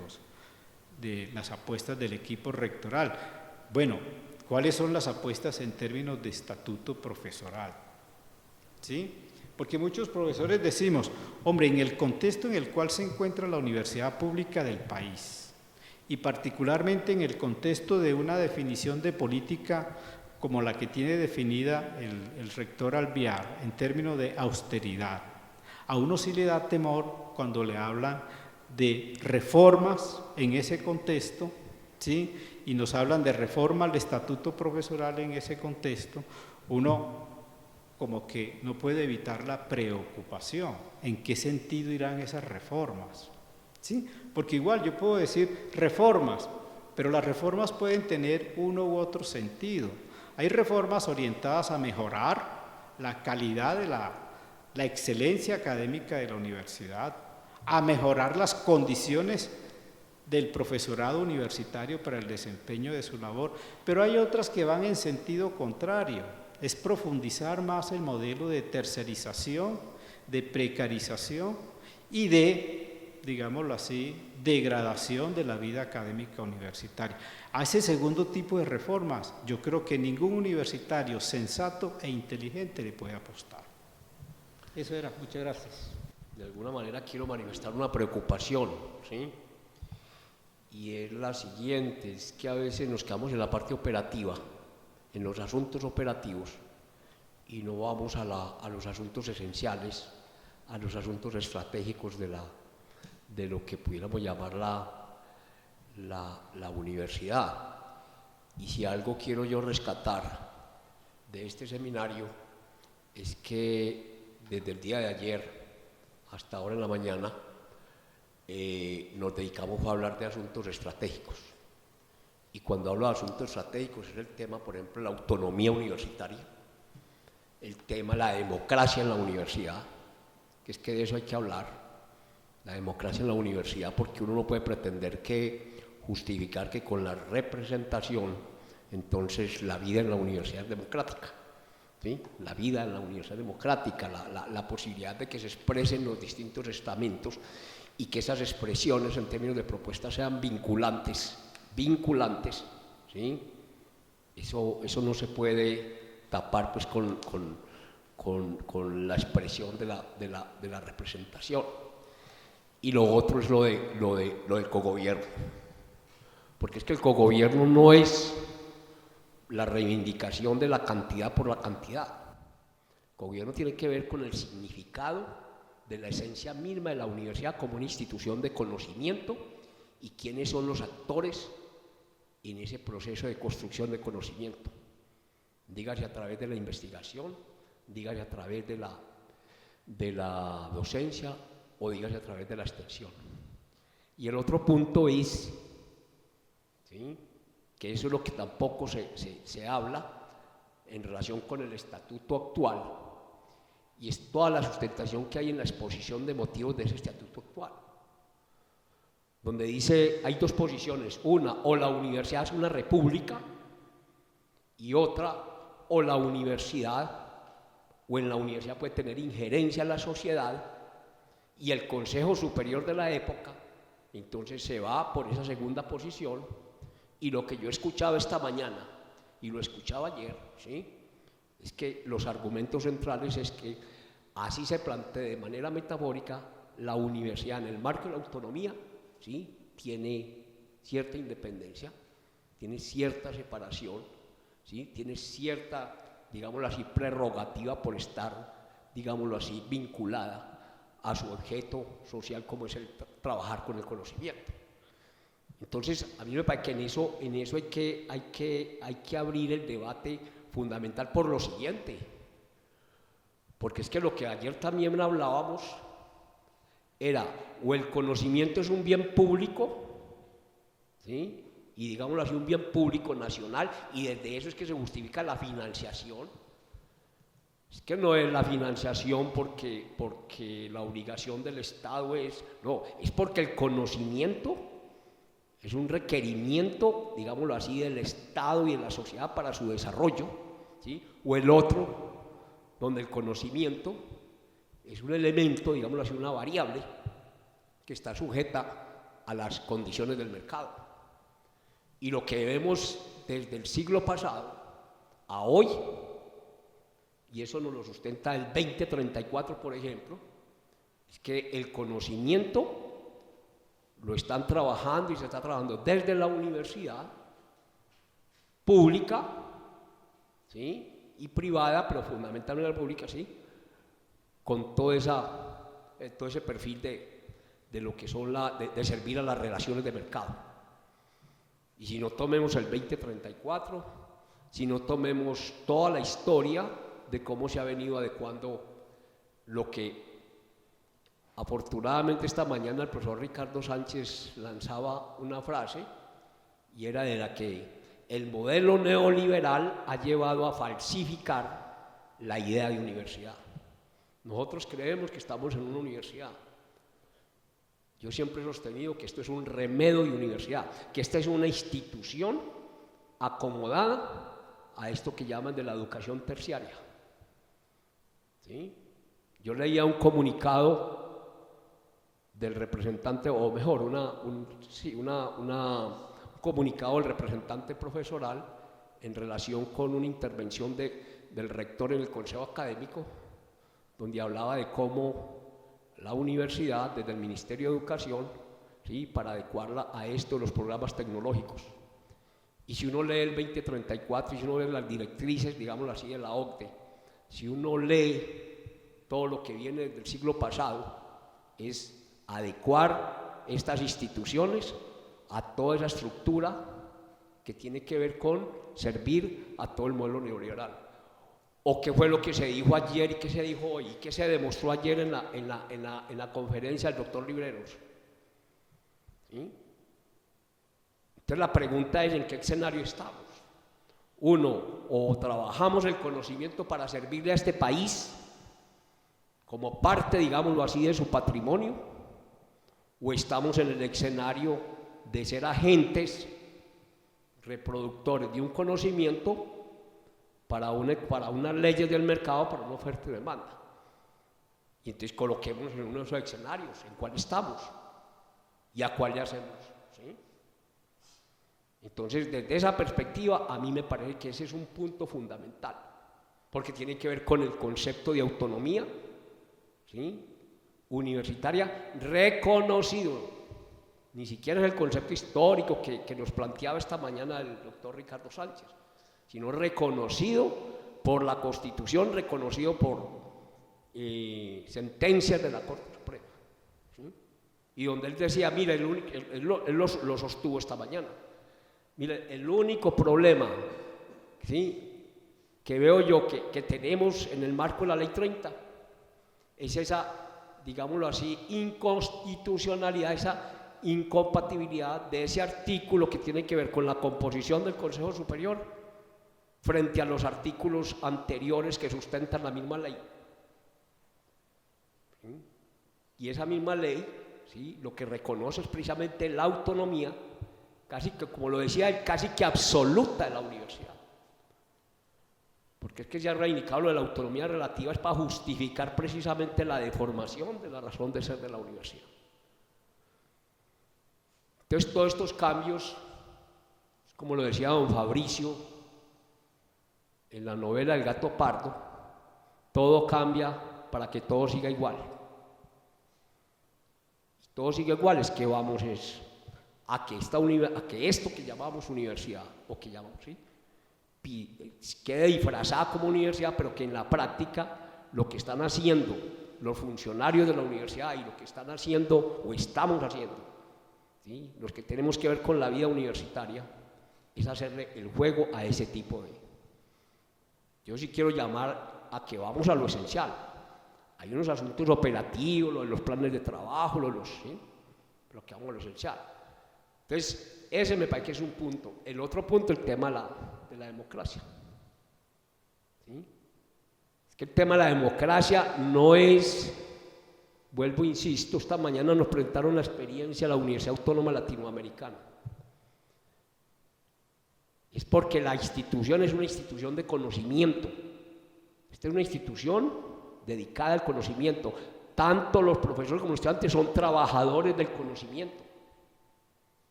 de las apuestas del equipo rectoral. Bueno, ¿cuáles son las apuestas en términos de estatuto profesoral? ¿Sí? Porque muchos profesores decimos, hombre, en el contexto en el cual se encuentra la universidad pública del país, y particularmente en el contexto de una definición de política como la que tiene definida el rector Alvear, en términos de austeridad, a uno sí le da temor cuando le hablan de reformas en ese contexto, ¿sí? Y nos hablan de reforma al estatuto profesoral en ese contexto, uno como que no puede evitar la preocupación. ¿En qué sentido irán esas reformas? ¿Sí? Porque igual yo puedo decir reformas, pero las reformas pueden tener uno u otro sentido. Hay reformas orientadas a mejorar la calidad de la excelencia académica de la universidad, a mejorar las condiciones del profesorado universitario para el desempeño de su labor, pero hay otras que van en sentido contrario. Es profundizar más el modelo de tercerización, de precarización y de, digámoslo así, degradación de la vida académica universitaria. A ese segundo tipo de reformas, yo creo que ningún universitario sensato e inteligente le puede apostar. Eso era, muchas gracias. De alguna manera quiero manifestar una preocupación, ¿sí? Y es la siguiente, es que a veces nos quedamos en la parte operativa, en los asuntos operativos, y no vamos a los asuntos esenciales, a los asuntos estratégicos de lo que pudiéramos llamar la universidad. Y si algo quiero yo rescatar de este seminario es que desde el día de ayer hasta ahora en la mañana nos dedicamos a hablar de asuntos estratégicos. Y cuando hablo de asuntos estratégicos es el tema, por ejemplo, la autonomía universitaria, el tema la democracia en la universidad, que es que de eso hay que hablar, la democracia en la universidad, porque uno no puede pretender justificar que con la representación, entonces la vida en la universidad es democrática, ¿sí? La vida en la universidad es democrática, la posibilidad de que se expresen los distintos estamentos y que esas expresiones en términos de propuestas sean vinculantes, ¿sí? Eso no se puede tapar pues con la expresión de la representación. Y lo otro es lo del cogobierno, porque es que el cogobierno no es la reivindicación de la cantidad por la cantidad. El cogobierno tiene que ver con el significado de la esencia misma de la universidad como una institución de conocimiento y quiénes son los actores en ese proceso de construcción de conocimiento, dígase a través de la investigación, dígase a través de la docencia o dígase a través de la extensión. Y el otro punto es, ¿sí?, que eso es lo que tampoco se habla en relación con el estatuto actual, y es toda la sustentación que hay en la exposición de motivos de ese estatuto actual, donde dice, hay dos posiciones, una, o la universidad es una república, y otra, o la universidad, o en la universidad puede tener injerencia en la sociedad, y el Consejo Superior de la época, entonces se va por esa segunda posición. Y lo que yo escuchaba esta mañana, y lo escuchaba ayer, ¿sí?, es que los argumentos centrales es que así se plantea de manera metafórica la universidad en el marco de la autonomía, ¿sí?, tiene cierta independencia, tiene cierta separación, ¿sí?, tiene cierta, digámoslo así, prerrogativa por estar, digámoslo así, vinculada a su objeto social, como es el trabajar con el conocimiento. Entonces, a mí me parece que en eso hay que abrir el debate fundamental por lo siguiente, porque es que lo que ayer también hablábamos era, o el conocimiento es un bien público, ¿sí?, y digámoslo así, un bien público nacional, y desde eso es que se justifica la financiación. Es que no es la financiación porque la obligación del Estado es, no, es porque el conocimiento es un requerimiento, digámoslo así, del Estado y de la sociedad para su desarrollo, ¿sí?, o el otro, donde el conocimiento es un elemento, digámoslo así, una variable que está sujeta a las condiciones del mercado. Y lo que vemos desde el siglo pasado a hoy, y eso nos lo sustenta el 2034, por ejemplo, es que el conocimiento lo están trabajando y se está trabajando desde la universidad pública, ¿sí?, y privada, pero fundamentalmente la pública, ¿sí?, con todo ese perfil de lo que son de servir a las relaciones de mercado. Y si no tomemos el 2034, si no tomemos toda la historia de cómo se ha venido adecuando lo que afortunadamente esta mañana el profesor Ricardo Sánchez lanzaba una frase, y era de la que el modelo neoliberal ha llevado a falsificar la idea de universidad. Nosotros creemos que estamos en una universidad. Yo siempre he sostenido que esto es un remedio de universidad, que esta es una institución acomodada a esto que llaman de la educación terciaria. ¿Sí? Yo leía un comunicado del representante, o mejor, un comunicado del representante profesoral en relación con una intervención del rector en el Consejo Académico, donde hablaba de cómo la universidad, desde el Ministerio de Educación, ¿sí?, para adecuarla a esto, los programas tecnológicos. Y si uno lee el 2034, y si uno lee las directrices, digámoslo así, de la OCDE, si uno lee todo lo que viene desde el siglo pasado, es adecuar estas instituciones a toda esa estructura que tiene que ver con servir a todo el modelo neoliberal. ¿O qué fue lo que se dijo ayer y qué se dijo hoy y qué se demostró ayer en la conferencia del doctor Libreros? ¿Sí? Entonces la pregunta es, ¿en qué escenario estamos? Uno, o trabajamos el conocimiento para servirle a este país como parte, digámoslo así, de su patrimonio, o estamos en el escenario de ser agentes reproductores de un conocimiento para unas leyes del mercado, para una oferta y demanda. Y entonces coloquémonos en uno de esos escenarios, en cuál estamos y a cuál le hacemos. ¿Sí? Entonces, desde esa perspectiva, a mí me parece que ese es un punto fundamental, porque tiene que ver con el concepto de autonomía, ¿sí?, universitaria reconocido. Ni siquiera es el concepto histórico que nos planteaba esta mañana el doctor Ricardo Sánchez, sino reconocido por la Constitución, reconocido por sentencias de la Corte Suprema. ¿Sí? Y donde él decía, mira, él lo sostuvo esta mañana, mire, el único problema, ¿sí?, que veo yo que tenemos en el marco de la Ley 30 es esa digámoslo así, inconstitucionalidad, esa incompatibilidad de ese artículo que tiene que ver con la composición del Consejo Superior frente a los artículos anteriores que sustentan la misma ley. ¿Sí? Y esa misma ley, ¿sí?, lo que reconoce es precisamente la autonomía, casi que, como lo decía él, casi que absoluta de la universidad. Porque es que ya reivindicado lo de la autonomía relativa es para justificar precisamente la deformación de la razón de ser de la universidad. Entonces, todos estos cambios, como lo decía don Fabricio en la novela El gato pardo, todo cambia para que todo siga igual. Si todo sigue igual, es que vamos a que esto que llamamos universidad, o que llamamos, ¿sí?, quede disfrazada como universidad, pero que en la práctica lo que están haciendo los funcionarios de la universidad y lo que están haciendo o estamos haciendo, ¿sí?, los que tenemos que ver con la vida universitaria, es hacerle el juego a ese tipo de... Yo sí quiero llamar a que vamos a lo esencial. Hay unos asuntos operativos, lo de los planes de trabajo, ¿sí?, pero que vamos a lo esencial. Entonces, ese me parece que es un punto. El otro punto, el tema de la democracia. ¿Sí? Es que el tema de la democracia no es, vuelvo, insisto, esta mañana nos presentaron la experiencia de la Universidad Autónoma Latinoamericana. Es porque la institución es una institución de conocimiento. Esta es una institución dedicada al conocimiento. Tanto los profesores como los estudiantes son trabajadores del conocimiento.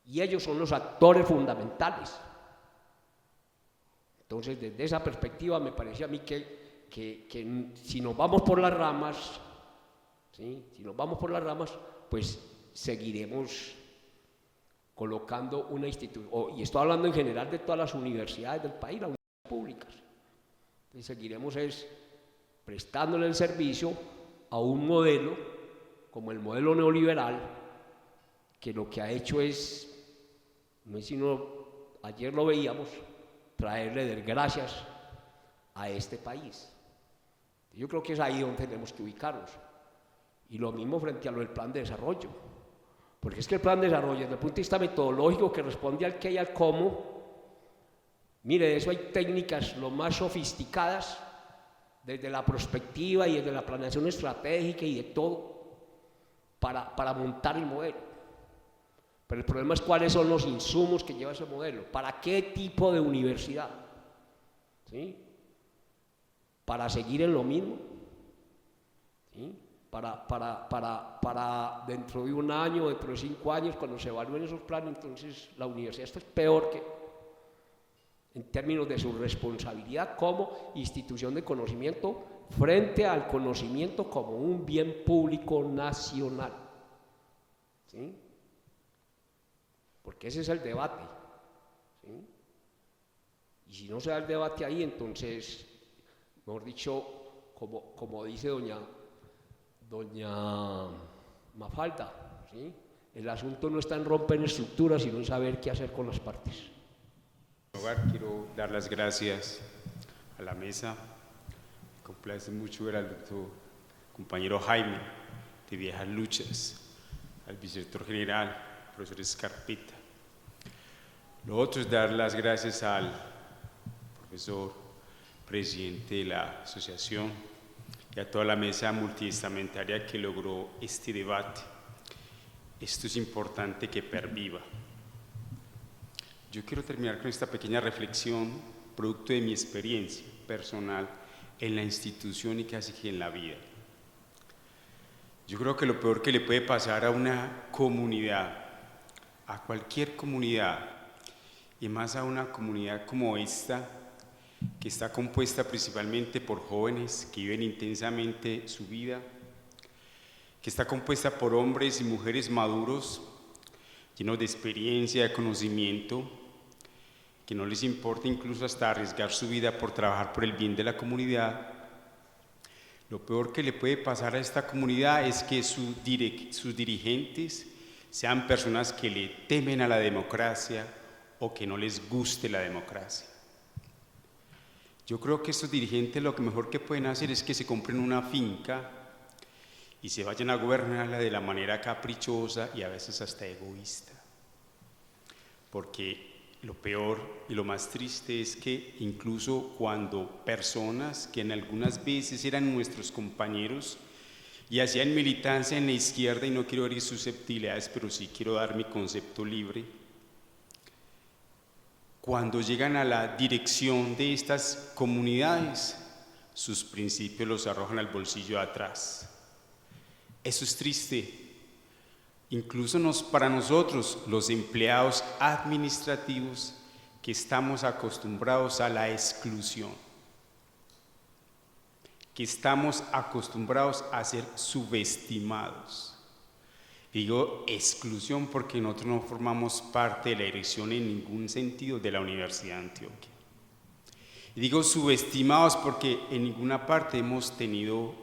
Y ellos son los actores fundamentales. Entonces, desde esa perspectiva, me parece a mí que si nos vamos por las ramas, ¿sí?, si nos vamos por las ramas, pues seguiremos colocando una institución, y estoy hablando en general de todas las universidades del país, las universidades públicas, y seguiremos prestándole el servicio a un modelo, como el modelo neoliberal, que lo que ha hecho no es sino, ayer lo veíamos, traerle desgracias a este país. Yo creo que es ahí donde tenemos que ubicarnos. Y lo mismo frente a lo del plan de desarrollo. Porque es que el plan de desarrollo, desde el punto de vista metodológico, que responde al qué y al cómo, mire, de eso hay técnicas lo más sofisticadas, desde la prospectiva y desde la planeación estratégica y de todo, para montar el modelo. Pero el problema es cuáles son los insumos que lleva ese modelo, para qué tipo de universidad, ¿sí?, para seguir en lo mismo, ¿sí?, para dentro de un año, dentro de 5 años, cuando se evalúen esos planes, entonces la universidad, esto es peor que, en términos de su responsabilidad como institución de conocimiento frente al conocimiento como un bien público nacional, ¿sí?, porque ese es el debate, ¿sí? Y si no se da el debate ahí, entonces, mejor dicho, como dice doña Mafalda, ¿sí?, el asunto no está en romper estructuras, sino en saber qué hacer con las partes. En primer lugar, quiero dar las gracias a la mesa. Me complace mucho ver al doctor compañero Jaime de Viejas Luchas, al vicerrector general, profesor Escarpeta. Lo otro es dar las gracias al profesor presidente de la asociación y a toda la mesa multidistamentaria que logró este debate. Esto es importante que perviva. Yo quiero terminar con esta pequeña reflexión, producto de mi experiencia personal en la institución y casi que en la vida. Yo creo que lo peor que le puede pasar a una comunidad, a cualquier comunidad, y más a una comunidad como esta, que está compuesta principalmente por jóvenes que viven intensamente su vida, que está compuesta por hombres y mujeres maduros, llenos de experiencia, de conocimiento, que no les importa incluso hasta arriesgar su vida por trabajar por el bien de la comunidad. Lo peor que le puede pasar a esta comunidad es que sus dirigentes sean personas que le temen a la democracia o que no les guste la democracia. Yo creo que estos dirigentes lo que mejor que pueden hacer es que se compren una finca y se vayan a gobernarla de la manera caprichosa y a veces hasta egoísta. Porque lo peor y lo más triste es que incluso cuando personas que en algunas veces eran nuestros compañeros y hacían militancia en la izquierda, y no quiero herir susceptibilidades, pero sí quiero dar mi concepto libre, cuando llegan a la dirección de estas comunidades, sus principios los arrojan al bolsillo de atrás. Eso es triste. Incluso para nosotros, los empleados administrativos, que estamos acostumbrados a la exclusión, que estamos acostumbrados a ser subestimados. Digo exclusión porque nosotros no formamos parte de la dirección en ningún sentido de la Universidad de Antioquia. Y digo subestimados porque en ninguna parte somos tenidos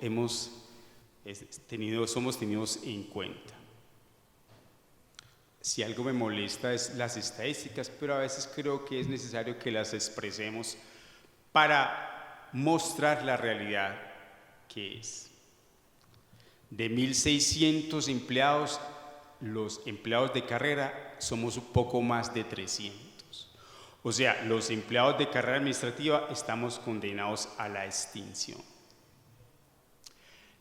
en cuenta. Si algo me molesta es las estadísticas, pero a veces creo que es necesario que las expresemos para mostrar la realidad que es. De 1.600 empleados, los empleados de carrera somos un poco más de 300. O sea, los empleados de carrera administrativa estamos condenados a la extinción.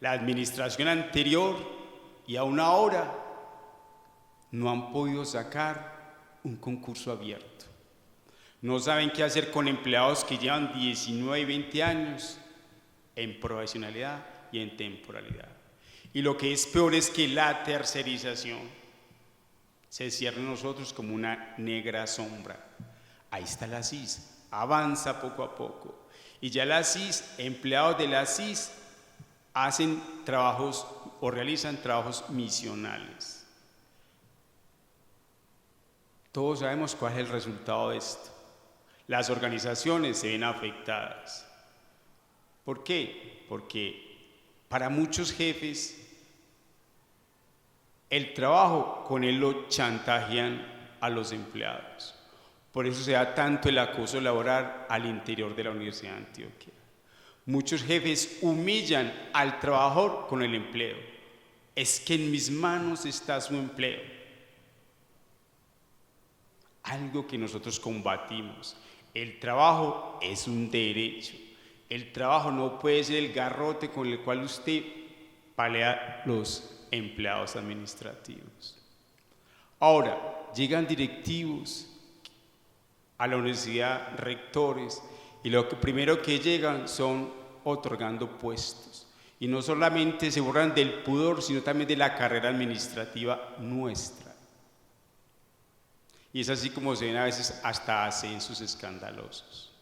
La administración anterior y aún ahora no han podido sacar un concurso abierto. No saben qué hacer con empleados que llevan 19 y 20 años en profesionalidad y en temporalidad. Y lo que es peor es que la tercerización se cierra en nosotros como una negra sombra. Ahí está la CIS, avanza poco a poco. Y ya la CIS, empleados de la CIS, hacen trabajos o realizan trabajos misionales. Todos sabemos cuál es el resultado de esto. Las organizaciones se ven afectadas. ¿Por qué? Porque para muchos jefes el trabajo con él lo chantajean a los empleados. Por eso se da tanto el acoso laboral al interior de la Universidad de Antioquia. Muchos jefes humillan al trabajador con el empleo. Es que en mis manos está su empleo. Algo que nosotros combatimos. El trabajo es un derecho. El trabajo no puede ser el garrote con el cual usted palea los empleados administrativos. Ahora, llegan directivos a la universidad, rectores, y lo primero que llegan son otorgando puestos. Y no solamente se borran del pudor, sino también de la carrera administrativa nuestra. Y es así como se ven a veces hasta ascensos escandalosos.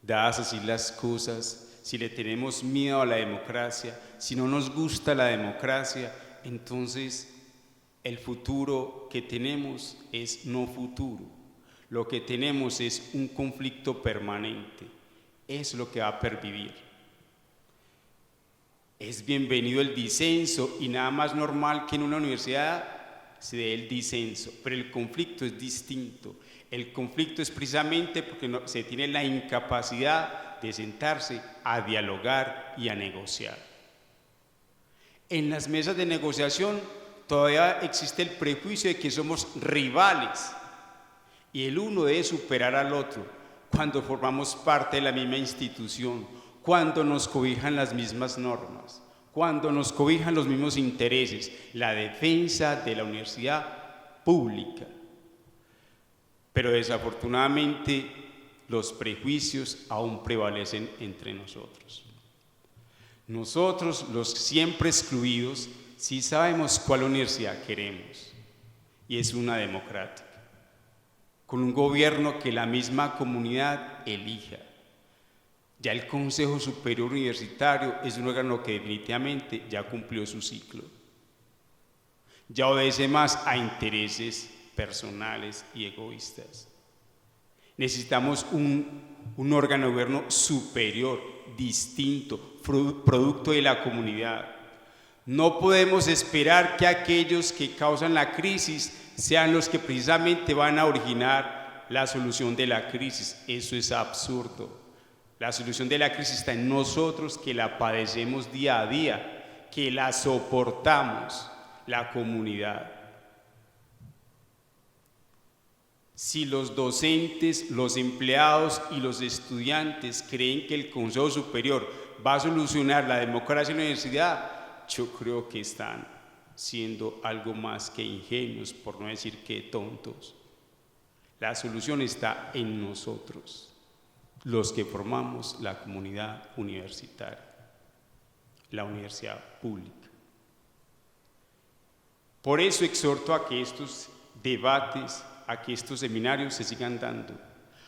Dadas así las cosas, si le tenemos miedo a la democracia, si no nos gusta la democracia, entonces el futuro que tenemos es no futuro. Lo que tenemos es un conflicto permanente. Es lo que va a pervivir. Es bienvenido el disenso y nada más normal que en una universidad se dé el disenso, pero el conflicto es distinto. El conflicto es precisamente porque se tiene la incapacidad de sentarse a dialogar y a negociar. En las mesas de negociación todavía existe el prejuicio de que somos rivales y el uno debe superar al otro cuando formamos parte de la misma institución, cuando nos cobijan las mismas normas, cuando nos cobijan los mismos intereses, la defensa de la universidad pública. Pero desafortunadamente los prejuicios aún prevalecen entre nosotros. Nosotros, los siempre excluidos, sí sabemos cuál universidad queremos, y es una democrática, con un gobierno que la misma comunidad elija. Ya el Consejo Superior Universitario es un órgano que definitivamente ya cumplió su ciclo. Ya obedece más a intereses personales y egoístas. Necesitamos un órgano de gobierno superior, distinto, producto de la comunidad. No podemos esperar que aquellos que causan la crisis sean los que precisamente van a originar la solución de la crisis. Eso es absurdo. La solución de la crisis está en nosotros, que la padecemos día a día, que la soportamos, la comunidad. Si los docentes, los empleados y los estudiantes creen que el Consejo Superior va a solucionar la democracia en la universidad, yo creo que están siendo algo más que ingenuos, por no decir que tontos. La solución está en nosotros, los que formamos la comunidad universitaria, la universidad pública. Por eso exhorto a que estos debates, a que estos seminarios se sigan dando.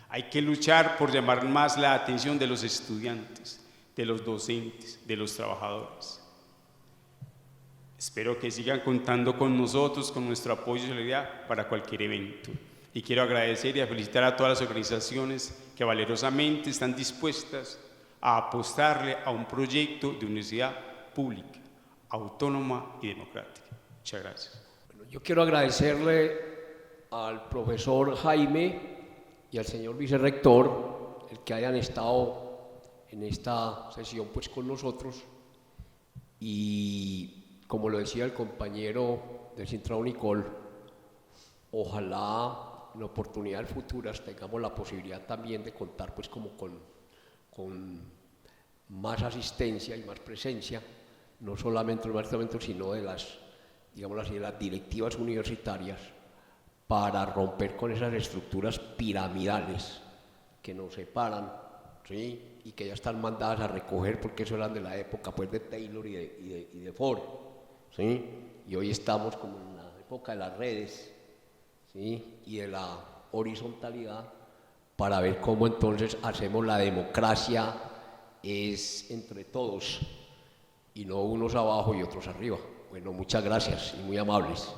Hay que luchar por llamar más la atención de los estudiantes, de los docentes, de los trabajadores. Espero que sigan contando con nosotros, con nuestro apoyo y solidaridad para cualquier evento. Y quiero agradecer y felicitar a todas las organizaciones que valerosamente están dispuestas a apostarle a un proyecto de universidad pública, autónoma y democrática. Muchas gracias. Bueno, yo quiero agradecerle al profesor Jaime y al señor vicerrector el que hayan estado en esta sesión pues con nosotros, y como lo decía el compañero del Sintra Unicol, ojalá en oportunidades futuras tengamos la posibilidad también de contar pues como con más asistencia y más presencia, no solamente en los departamentos, sino de las, digamos así, de las directivas universitarias, para romper con esas estructuras piramidales que nos separan, ¿sí? Y que ya están mandadas a recoger, porque eso eran de la época pues, de Taylor y de Ford, ¿sí? Y hoy estamos como en la época de las redes, ¿sí? Y de la horizontalidad, para ver cómo entonces hacemos la democracia es entre todos y no unos abajo y otros arriba. Bueno, muchas gracias y muy amables.